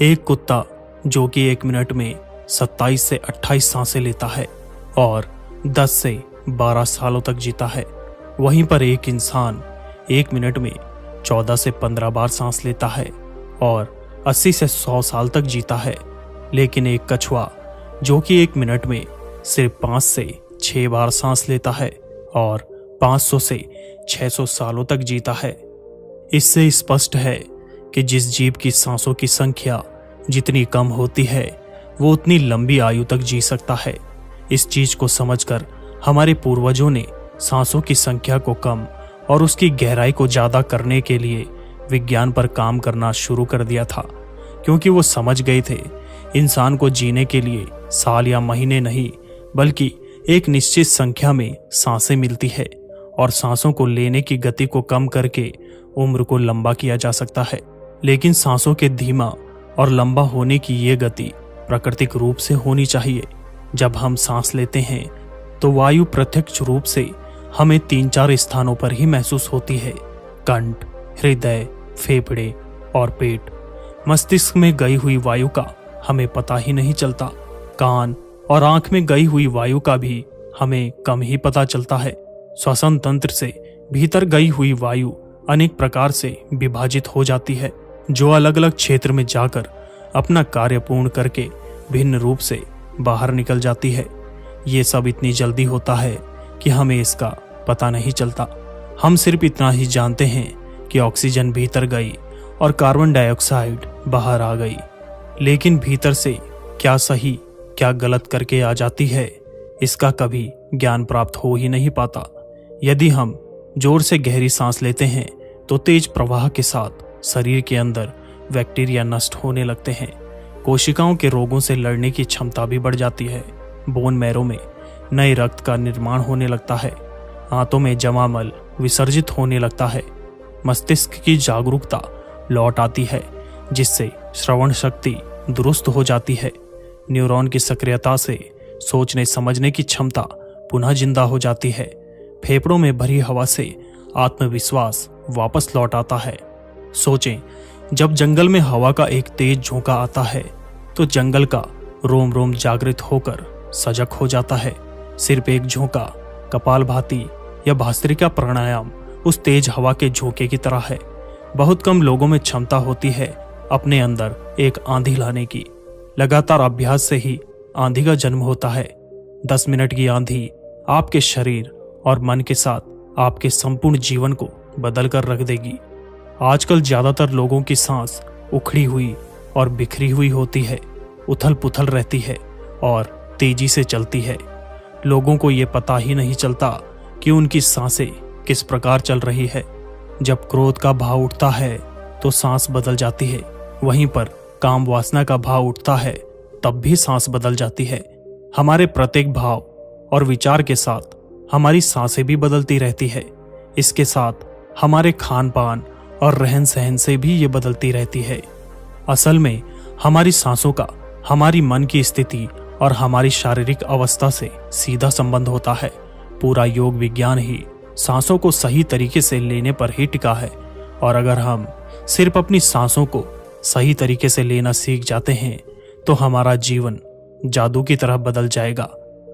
एक कुत्ता जो कि 1 मिनट में 27 से 28 सांसें लेता है और 10 से 12 सालों तक जीता है, वहीं पर एक इंसान 1 मिनट में 14 से 15 बार सांस लेता है और 80 से 100 साल तक जीता है। लेकिन एक कछुआ जो कि 1 मिनट में सिर्फ 5 से 6 बार सांस लेता है और 500 से 600 सालों तक जीता है। इससे स्पष्ट है कि जिस जीव की सांसों की संख्या जितनी कम होती है वो उतनी लंबी आयु तक जी सकता है। इस चीज को समझकर हमारे पूर्वजों ने सांसों की संख्या को कम और उसकी गहराई को ज्यादा करने के लिए विज्ञान पर काम करना शुरू कर दिया था, क्योंकि वो समझ गए थे इंसान को जीने के लिए साल या महीने नहीं बल्कि एक निश्चित संख्या में सांसें मिलती है, और सांसों को लेने की गति को कम करके उम्र को लंबा किया जा सकता है। लेकिन सांसों के धीमा और लंबा होने की ये गति प्राकृतिक रूप से होनी चाहिए। जब हम सांस लेते हैं तो वायु प्रत्यक्ष रूप से हमें 3-4 स्थानों पर ही महसूस होती है, कंठ, हृदय, फेफड़े और पेट। मस्तिष्क में गई हुई वायु का हमें पता ही नहीं चलता। कान और आंख में गई हुई वायु का भी हमें कम ही पता चलता है। श्वसन तंत्र से भीतर गई हुई वायु अनेक प्रकार से विभाजित हो जाती है, जो अलग अलग क्षेत्र में जाकर अपना कार्य पूर्ण करके भिन्न रूप से बाहर निकल जाती है। ये सब इतनी जल्दी होता है कि हमें इसका पता नहीं चलता। हम सिर्फ इतना ही जानते हैं कि ऑक्सीजन भीतर गई और कार्बन डाइऑक्साइड बाहर आ गई, लेकिन भीतर से क्या सही क्या गलत करके आ जाती है, इसका कभी ज्ञान प्राप्त हो ही नहीं पाता। यदि हम जोर से गहरी सांस लेते हैं तो तेज प्रवाह के साथ शरीर के अंदर बैक्टीरिया नष्ट होने लगते हैं। कोशिकाओं के रोगों से लड़ने की क्षमता भी बढ़ जाती है। बोन मैरो में नए रक्त का निर्माण होने लगता है। आंतों में जमा मल विसर्जित होने लगता है। मस्तिष्क की जागरूकता लौट आती है, जिससे श्रवण शक्ति दुरुस्त हो जाती है। न्यूरॉन की सक्रियता से सोचने समझने की क्षमता पुनः जिंदा हो जाती है। फेफड़ों में भरी हवा से आत्मविश्वास वापस लौट आता है। सोचें, जब जंगल में हवा का एक तेज झोंका आता है तो जंगल का रोम रोम जागृत होकर सजग हो जाता है। सिर्फ एक झोंका, कपालभाति या भस्त्रिका प्राणायाम उस तेज हवा के झोंके की तरह है। बहुत कम लोगों में क्षमता होती है अपने अंदर एक आंधी लाने की। लगातार अभ्यास से ही आंधी का जन्म होता है। 10 मिनट की आंधी आपके शरीर और मन के साथ आपके संपूर्ण जीवन को बदल कर रख देगी। आजकल ज्यादातर लोगों की सांस उखड़ी हुई और बिखरी हुई होती है, उथल पुथल रहती है और तेजी से चलती है। लोगों को ये पता ही नहीं चलता कि उनकी सांसें किस प्रकार चल रही है। जब क्रोध का भाव उठता है तो सांस बदल जाती है, वहीं पर काम वासना का भाव उठता है तब भी सांस बदल जाती है। हमारे प्रत्येक भाव और विचार के साथ हमारी सांसें भी बदलती रहती है। इसके साथ हमारे खान पान और रहन सहन से भी ये बदलती रहती है। असल में हमारी सांसों का हमारी मन की स्थिति और हमारी शारीरिक अवस्था से सीधा संबंध होता है। पूरा योग विज्ञान ही सांसों को सही तरीके से लेने पर ही टिका है, और अगर हम सिर्फ अपनी सांसों को सही तरीके से लेना सीख जाते हैं तो हमारा जीवन जादू की तरह बदल जाएगा।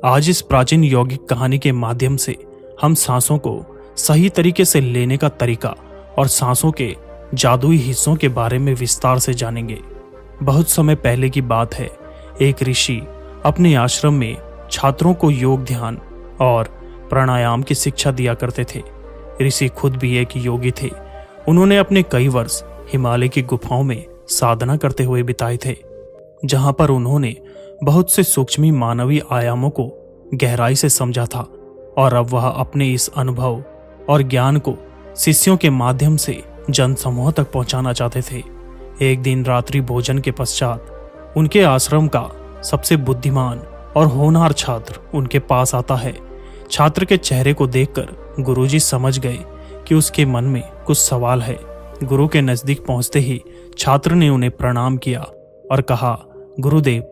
आज इस प्राचीन यौगिक कहानी के माध्यम से हम सांसों को सही तरीके से लेने का तरीका और सांसों के जादुई हिस्सों के बारे में विस्तार से जानेंगे। बहुत समय पहले की बात है, एक ऋषि अपने आश्रम में छात्रों को योग, ध्यान और प्राणायाम की शिक्षा दिया करते थे। ऋषि खुद भी एक योगी थे। उन्होंने अपने कई वर्ष हिमालय की गुफाओं में साधना करते हुए बिताए थे, जहां पर उन्होंने बहुत से सूक्ष्म मानवीय आयामों को गहराई से समझा था, और अब वह अपने इस अनुभव और ज्ञान को शिष्यों के माध्यम से जन समूह तक पहुंचाना चाहते थे। एक दिन रात्रि भोजन के पश्चात उनके आश्रम का सबसे बुद्धिमान और होनहार छात्र उनके पास आता है। छात्र के चेहरे को देखकर गुरुजी समझ गए कि उसके मन में कुछ सवाल है। गुरु के नजदीक पहुंचते ही छात्र ने उन्हें प्रणाम किया और कहा, गुरुदेव,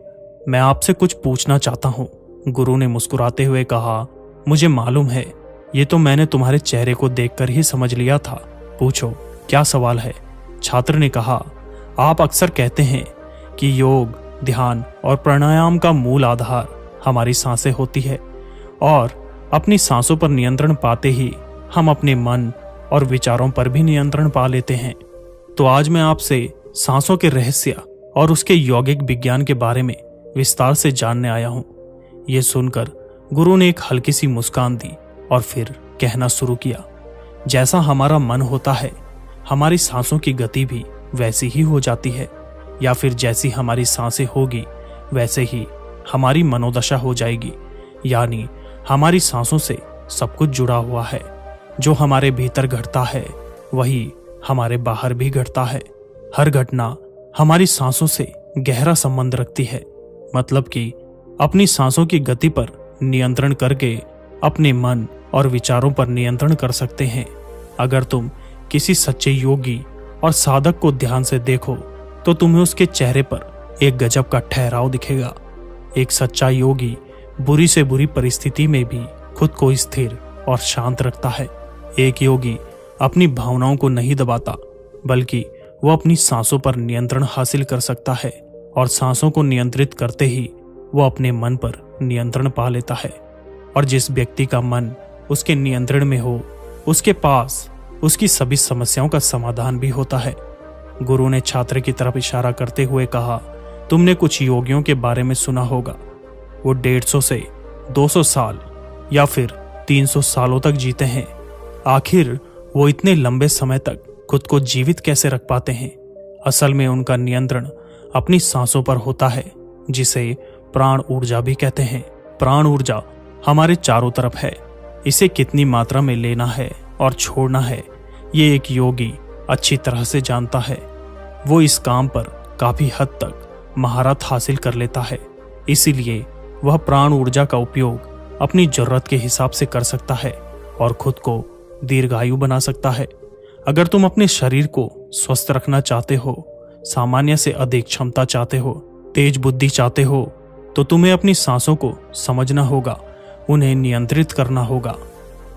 मैं आपसे कुछ पूछना चाहता हूँ। गुरु ने मुस्कुराते हुए कहा, मुझे मालूम है, ये तो मैंने तुम्हारे चेहरे को देखकर ही समझ लिया था। पूछो, क्या सवाल है? छात्र ने कहा, आप अक्सर कहते हैं कि योग, ध्यान और प्राणायाम का मूल आधार हमारी सांसें होती है, और अपनी सांसों पर नियंत्रण पाते ही हम अपने मन और विचारों पर भी नियंत्रण पा लेते हैं। तो आज मैं आपसे सांसों के रहस्य और उसके यौगिक विज्ञान के बारे में विस्तार से जानने आया हूं। यह सुनकर गुरु ने एक हल्की सी मुस्कान दी और फिर कहना शुरू किया, जैसा हमारा मन होता है, हमारी सांसों की गति भी वैसी ही हो जाती है, या फिर जैसी हमारी सांसें होगी वैसे ही हमारी मनोदशा हो जाएगी। यानी हमारी सांसों से सब कुछ जुड़ा हुआ है। जो हमारे भीतर घटता है वही हमारे बाहर भी घटता है। हर घटना हमारी सांसों से गहरा संबंध रखती है। मतलब कि अपनी सांसों की गति पर नियंत्रण करके अपने मन और विचारों पर नियंत्रण कर सकते हैं। अगर तुम किसी सच्चे योगी और साधक को ध्यान से देखो तो तुम्हें उसके चेहरे पर एक गजब का ठहराव दिखेगा। एक सच्चा योगी बुरी से बुरी परिस्थिति में भी खुद को स्थिर और शांत रखता है। एक योगी अपनी भावनाओं को नहीं दबाता, बल्कि वो अपनी सांसों पर नियंत्रण हासिल कर सकता है, और सांसों को नियंत्रित करते ही वो अपने मन पर नियंत्रण पा लेता है। और जिस व्यक्ति का मन उसके नियंत्रण में हो, उसके पास उसकी सभी समस्याओं का समाधान भी होता है। गुरु ने छात्र की तरफ इशारा करते हुए कहा, तुमने कुछ योगियों के बारे में सुना होगा। वो 150 से 200 साल या फिर 300 सालों तक जीते हैं। आखिर वो इतने लंबे समय तक खुद को जीवित कैसे रख पाते हैं? असल में उनका नियंत्रण अपनी सांसों पर होता है, जिसे प्राण ऊर्जा भी कहते हैं। प्राण ऊर्जा हमारे चारों तरफ है। इसे कितनी मात्रा में लेना है और छोड़ना है, ये एक योगी अच्छी तरह से जानता है। वो इस काम पर काफी हद तक महारत हासिल कर लेता है, इसीलिए वह प्राण ऊर्जा का उपयोग अपनी जरूरत के हिसाब से कर सकता है और खुद को दीर्घायु बना सकता है। अगर तुम अपने शरीर को स्वस्थ रखना चाहते हो, सामान्य से अधिक क्षमता चाहते हो, तेज बुद्धि चाहते हो, तो तुम्हें अपनी सांसों को समझना होगा, उन्हें नियंत्रित करना होगा,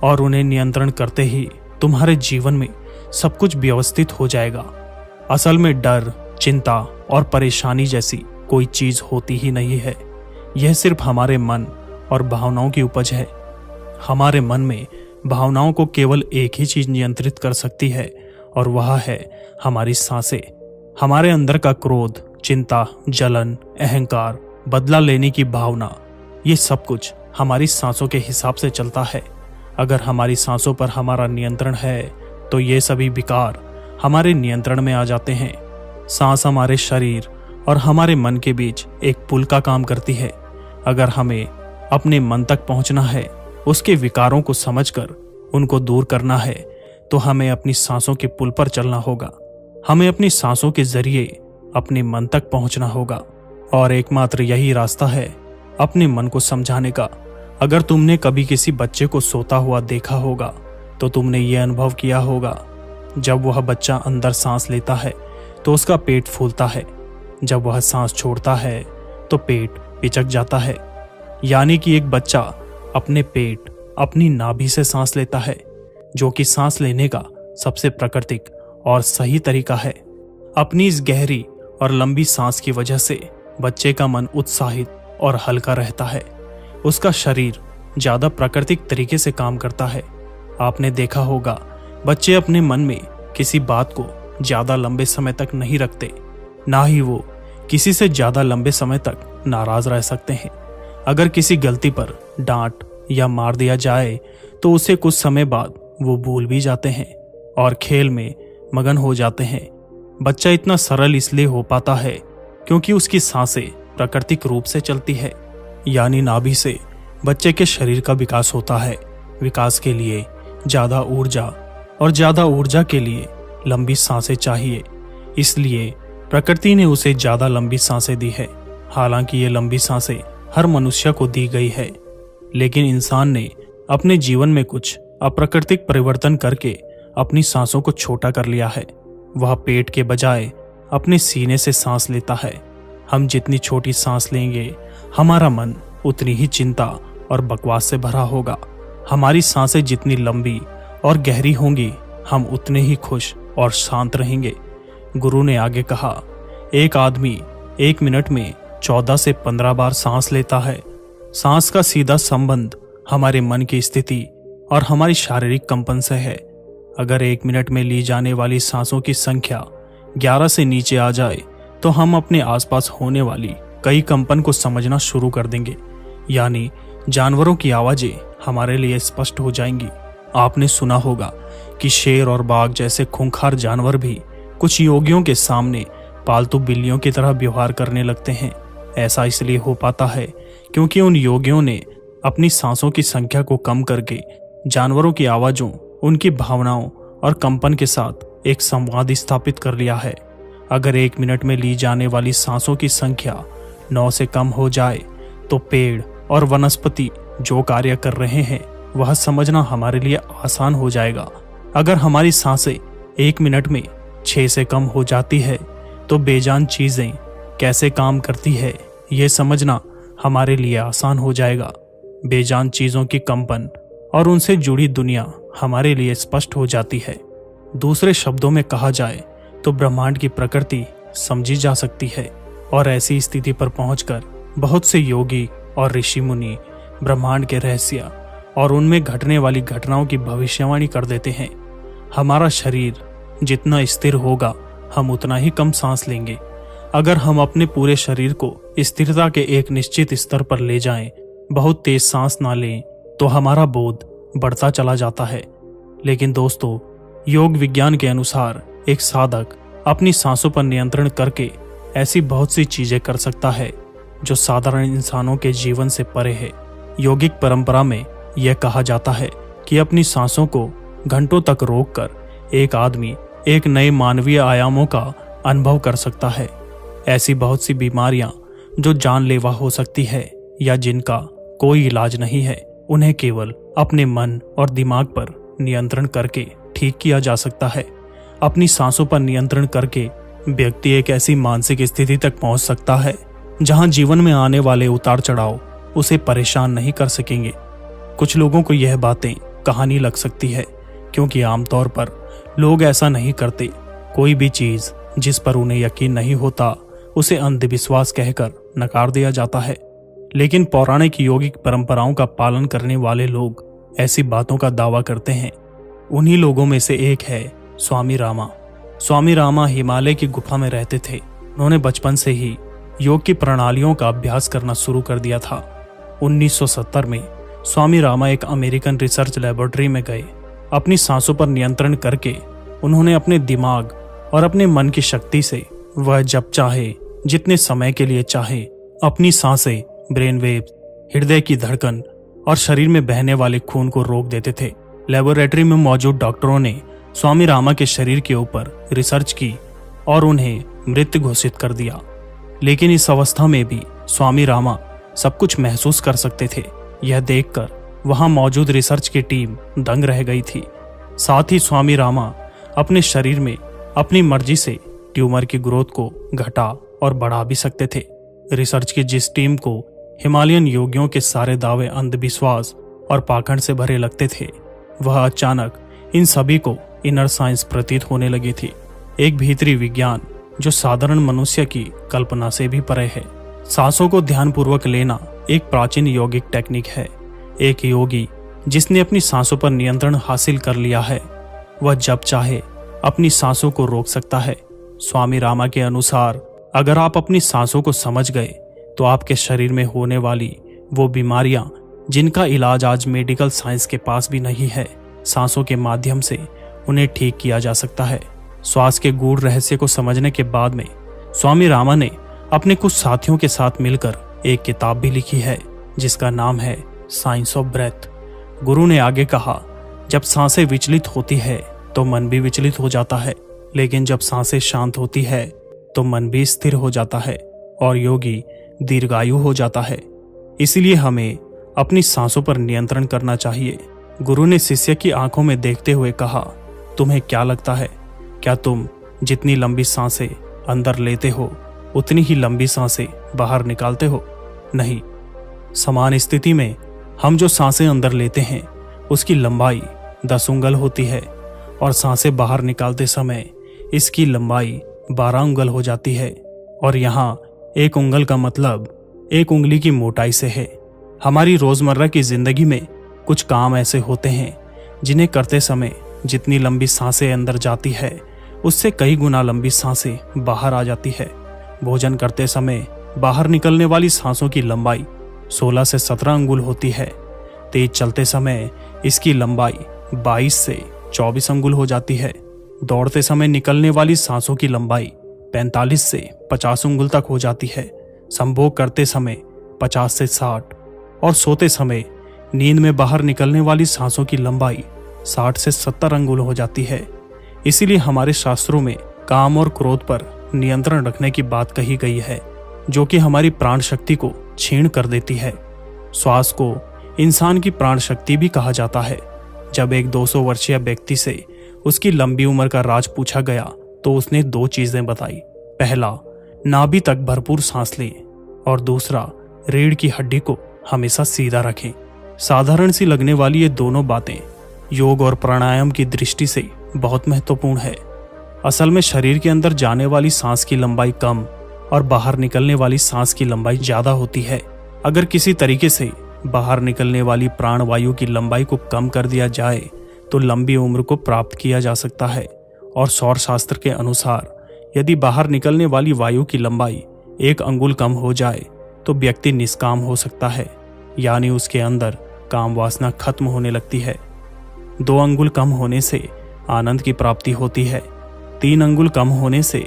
और उन्हें नियंत्रण करते ही तुम्हारे जीवन में सब कुछ व्यवस्थित हो जाएगा। असल में डर, चिंता और परेशानी जैसी कोई चीज होती ही नहीं है। यह सिर्फ हमारे मन और भावनाओं की उपज है। हमारे मन में भावनाओं को केवल एक ही चीज नियंत्रित कर सकती है, और वह है हमारी सांसें। हमारे अंदर का क्रोध, चिंता, जलन, अहंकार, बदला लेने की भावना, ये सब कुछ हमारी सांसों के हिसाब से चलता है। अगर हमारी सांसों पर हमारा नियंत्रण है, तो ये सभी विकार हमारे नियंत्रण में आ जाते हैं। सांस हमारे शरीर और हमारे मन के बीच एक पुल का काम करती है। अगर हमें अपने मन तक पहुंचना है, उसके विकारों को समझकर उनको दूर करना है, तो हमें अपनी सांसों के पुल पर चलना होगा। हमें अपनी सांसों के जरिए अपने मन तक पहुंचना होगा, और एकमात्र यही रास्ता है अपने मन को समझाने का। अगर तुमने कभी किसी बच्चे को सोता हुआ देखा होगा, तो तुमने ये अनुभव किया होगा, जब वह बच्चा अंदर सांस लेता है तो उसका पेट फूलता है, जब वह सांस छोड़ता है तो पेट पिचक जाता है। यानी कि एक बच्चा अपने पेट, अपनी नाभि से सांस लेता है, जो कि सांस लेने का सबसे प्राकृतिक और सही तरीका है। अपनी इस गहरी और लंबी सांस की वजह से बच्चे का मन उत्साहित और हल्का रहता है। उसका शरीर ज्यादा प्राकृतिक तरीके से काम करता है। आपने देखा होगा, बच्चे अपने मन में किसी बात को ज्यादा लंबे समय तक नहीं रखते, ना ही वो किसी से ज्यादा लंबे समय तक नाराज रह सकते हैं। अगर किसी गलती पर डांट या मार दिया जाए, तो उसे कुछ समय बाद वो भूल भी जाते हैं और खेल में मगन हो जाते हैं। बच्चा इतना सरल इसलिए हो पाता है क्योंकि उसकी सांसें प्राकृतिक रूप से चलती है। यानी नाभि से बच्चे के शरीर का विकास होता है। विकास के लिए ज्यादा ऊर्जा, और ज्यादा ऊर्जा के लिए लंबी सांसें चाहिए। इसलिए प्रकृति ने उसे ज्यादा लंबी सांसें दी है। हालांकि ये लंबी सांसें हर मनुष्य को दी गई है, लेकिन इंसान ने अपने जीवन में कुछ अप्राकृतिक परिवर्तन करके अपनी सांसों को छोटा कर लिया है। वह पेट के बजाय अपने सीने से सांस लेता है। हम जितनी छोटी सांस लेंगे, हमारा मन उतनी ही चिंता और बकवास से भरा होगा। हमारी सांसें जितनी लंबी और गहरी होंगी, हम उतने ही खुश और शांत रहेंगे। गुरु ने आगे कहा, एक आदमी 1 मिनट में 14 से 15 बार सांस लेता है। सांस का सीधा संबंध हमारे मन की स्थिति और हमारी शारीरिक कंपन से है। अगर 1 मिनट में ली जाने वाली सांसों की संख्या 11 से नीचे आ जाए, तो हम अपने आसपास होने वाली कई कंपन को समझना शुरू कर देंगे। यानी जानवरों की आवाजें हमारे लिए स्पष्ट हो जाएंगी। आपने सुना होगा कि शेर और बाघ जैसे खूंखार जानवर भी कुछ योगियों के सामने पालतू बिल्लियों की तरह व्यवहार करने लगते हैं। ऐसा इसलिए हो पाता है क्योंकि उन योगियों ने अपनी सांसों की संख्या को कम करके जानवरों की आवाजों, उनकी भावनाओं और कंपन के साथ एक संवाद स्थापित कर लिया है। अगर 1 मिनट में ली जाने वाली सांसों की संख्या 9 से कम हो जाए, तो पेड़ और वनस्पति जो कार्य कर रहे हैं वह समझना हमारे लिए आसान हो जाएगा। अगर हमारी सांसें 1 मिनट में 6 से कम हो जाती है, तो बेजान चीजें कैसे काम करती है ये समझना हमारे लिए आसान हो जाएगा। बेजान चीजों की कंपन और उनसे जुड़ी दुनिया हमारे लिए स्पष्ट हो जाती है। दूसरे शब्दों में कहा जाए तो ब्रह्मांड की प्रकृति समझी जा सकती है और ऐसी स्थिति पर पहुंचकर बहुत से योगी और ऋषि मुनि ब्रह्मांड के रहस्य और उनमें घटने वाली घटनाओं की भविष्यवाणी कर देते हैं। हमारा शरीर जितना स्थिर होगा हम उतना ही कम सांस लेंगे। अगर हम अपने पूरे शरीर को स्थिरता के एक निश्चित स्तर पर ले जाएं, बहुत तेज सांस ना लें तो हमारा बोध बढ़ता चला जाता है। लेकिन दोस्तों, योग विज्ञान के अनुसार एक साधक अपनी सांसों पर नियंत्रण करके ऐसी बहुत सी चीजें कर सकता है जो साधारण इंसानों के जीवन से परे है। योगिक परंपरा में यह कहा जाता है कि अपनी सांसों को घंटों तक रोककर एक आदमी एक नए मानवीय आयामों का अनुभव कर सकता है। ऐसी बहुत सी बीमारियां जो जानलेवा हो सकती है या जिनका कोई इलाज नहीं है, उन्हें केवल अपने मन और दिमाग पर नियंत्रण करके ठीक किया जा सकता है। अपनी सांसों पर नियंत्रण करके व्यक्ति एक ऐसी मानसिक स्थिति तक पहुंच सकता है जहां जीवन में आने वाले उतार चढ़ाव उसे परेशान नहीं कर सकेंगे। कुछ लोगों को यह बातें कहानी लग सकती है क्योंकि आमतौर पर लोग ऐसा नहीं करते। कोई भी चीज जिस पर उन्हें यकीन नहीं होता उसे अंधविश्वास कहकर नकार दिया जाता है। लेकिन पौराणिक यौगिक परंपराओं का पालन करने वाले लोग ऐसी बातों का दावा करते हैं। उन्हीं लोगों में से एक है स्वामी रामा। स्वामी रामा हिमालय की गुफा में रहते थे। उन्होंने बचपन से ही योग की प्रणालियों का अभ्यास करना शुरू कर दिया था। 1970 में स्वामी रामा एक अमेरिकन रिसर्च लेबोरेटरी में गए। अपनी सांसों पर नियंत्रण करके उन्होंने अपने दिमाग और अपने मन की शक्ति से वह जब चाहे जितने समय के लिए चाहे अपनी सांसें, ब्रेन वेव्स, हृदय की धड़कन और शरीर में बहने वाले खून को रोक देते थे। लेबोरेटरी में मौजूद डॉक्टरों ने स्वामी रामा के शरीर के ऊपर रिसर्च की और उन्हें मृत घोषित कर दिया। लेकिन इस अवस्था में भी स्वामी रामा सब कुछ महसूस कर सकते थे। यह देखकर वहां मौजूद रिसर्च की टीम दंग रह गई थी। साथ ही स्वामी रामा अपने शरीर में अपनी मर्जी से ट्यूमर की ग्रोथ को घटा और बढ़ा भी सकते थे। रिसर्च की जिस टीम को हिमालयन योगियों के सारे दावे अंधविश्वास और पाखंड से भरे लगते थे, वह अचानक इन सभी को इनर साइंस प्रतीत होने लगी थी। एक भीतरी विज्ञान जो साधारण मनुष्य की कल्पना से भी परे है। सांसों को ध्यानपूर्वक लेना एक प्राचीन यौगिक टेक्निक है। एक योगी जिसने अपनी सांसों पर नियंत्रण हासिल कर लिया है, वह जब चाहे अपनी सांसों को रोक सकता है। स्वामी रामा के अनुसार अगर आप अपनी सांसों को समझ गए तो आपके शरीर में होने वाली वो बीमारियां जिनका इलाज आज मेडिकल साइंस के पास भी नहीं है, सांसों के माध्यम से उन्हें ठीक किया जा सकता है। श्वास के गूढ़ रहस्य को समझने के बाद में स्वामी रामा ने अपने कुछ साथियों के साथ मिलकर एक किताब भी लिखी है जिसका नाम है साइंस ऑफ ब्रेथ। गुरु ने आगे कहा, जब सांसें विचलित होती है तो मन भी विचलित हो जाता है, लेकिन जब सांसें शांत होती है तो मन भी स्थिर हो जाता है और योगी दीर्घायु हो जाता है। इसलिए हमें अपनी सांसों पर नियंत्रण करना चाहिए। गुरु ने शिष्य की आंखों में देखते हुए कहा, तुम्हें क्या लगता है, क्या तुम जितनी लंबी सांसें अंदर लेते हो उतनी ही लंबी सांसें बाहर निकालते हो? नहीं। समान स्थिति में हम जो सांसें अंदर लेते हैं उसकी लंबाई 10 उंगल होती है और सांसें बाहर निकालते समय इसकी लंबाई 12 उंगल हो जाती है। और यहाँ 1 उंगल का मतलब 1 उंगली की मोटाई से है। हमारी रोजमर्रा की जिंदगी में कुछ काम ऐसे होते हैं जिन्हें करते समय जितनी लंबी सांसें अंदर जाती है उससे कई गुना लंबी सांसें बाहर आ जाती है। भोजन करते समय बाहर निकलने वाली सांसों की लंबाई 16 से 17 अंगुल होती है। तेज चलते समय इसकी लंबाई 22 से 24 अंगुल हो जाती है। दौड़ते समय निकलने वाली सांसों की लंबाई 45 से 50 अंगुल तक हो जाती है। संभोग करते समय 50 से 60 और सोते समय नींद में बाहर निकलने वाली सांसों की लंबाई 60 से 70 अंगुल हो जाती है। इसीलिए हमारे शास्त्रों में काम और क्रोध पर नियंत्रण रखने की बात कही गई है, जो कि हमारी प्राण शक्ति को क्षीण कर देती है। श्वास को इंसान की प्राण शक्ति भी कहा जाता है। जब एक 200 वर्षीय व्यक्ति से उसकी लंबी उम्र का राज पूछा गया तो उसने 2 चीजें बताई। पहला, नाभि तक भरपूर सांस लें और दूसरा, रीढ़ की हड्डी को हमेशा सीधा रखें। साधारण सी लगने वाली ये दोनों बातें योग और प्राणायाम की दृष्टि से बहुत महत्वपूर्ण है। असल में शरीर के अंदर जाने वाली सांस की लंबाई कम और बाहर निकलने वाली सांस की लंबाई ज्यादा होती है। अगर किसी तरीके से बाहर निकलने वाली प्राण वायु की लंबाई को कम कर दिया जाए तो लंबी उम्र को प्राप्त किया जा सकता है। और सौर शास्त्र के अनुसार यदि बाहर निकलने वाली वायु की लंबाई 1 अंगुल कम हो जाए तो व्यक्ति निष्काम हो सकता है, यानी उसके अंदर काम वासना खत्म होने लगती है। 2 अंगुल कम होने से आनंद की प्राप्ति होती है। 3 अंगुल कम होने से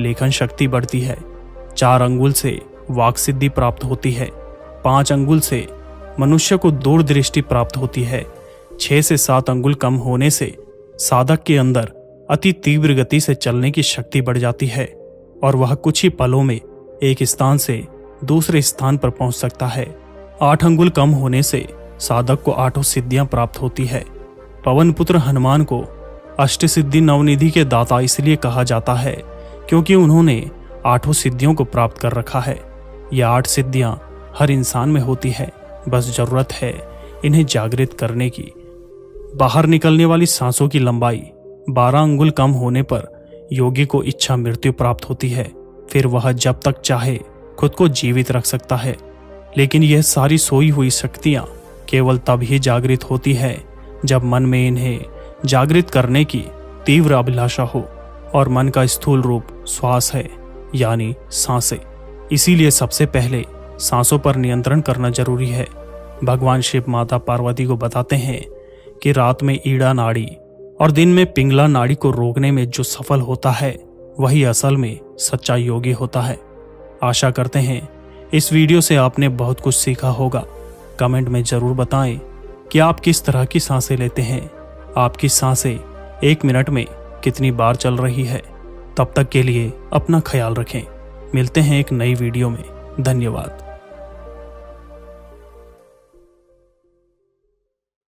लेखन शक्ति बढ़ती है। 4 अंगुल से वाक सिद्धि प्राप्त होती है। 5 अंगुल से मनुष्य को दूरदृष्टि प्राप्त होती है। 6 से 7 अंगुल कम होने से साधक के अंदर अति तीव्र गति से चलने की शक्ति बढ़ जाती है और वह कुछ ही पलों में एक स्थान से दूसरे स्थान पर पहुंच सकता है। 8 अंगुल कम होने से साधक को 8 सिद्धियां प्राप्त होती है। पवन पुत्र हनुमान को अष्टसिद्धि नवनिधि के दाता इसलिए कहा जाता है क्योंकि उन्होंने 8 सिद्धियों को प्राप्त कर रखा है। ये 8 सिद्धियां हर इंसान में होती है, बस जरूरत है इन्हें जागृत करने की। बाहर निकलने वाली सांसों की लंबाई 12 अंगुल कम होने पर योगी को इच्छा मृत्यु प्राप्त होती है। फिर वह जब तक चाहे खुद को जीवित रख सकता है। लेकिन यह सारी सोई हुई शक्तियां केवल तब ही जागृत होती है जब मन में इन्हें जागृत करने की तीव्र अभिलाषा हो, और मन का स्थूल रूप श्वास है, यानी सांसें। इसीलिए सबसे पहले सांसों पर नियंत्रण करना जरूरी है। भगवान शिव माता पार्वती को बताते हैं कि रात में ईड़ा नाड़ी और दिन में पिंगला नाड़ी को रोकने में जो सफल होता है वही असल में सच्चा योगी होता है। आशा करते हैं इस वीडियो से आपने बहुत कुछ सीखा होगा। कमेंट में जरूर बताएं कि आप किस तरह की सांसें लेते हैं। आपकी सांसें 1 मिनट में कितनी बार चल रही है। तब तक के लिए अपना ख्याल रखें। मिलते हैं एक नई वीडियो में। धन्यवाद।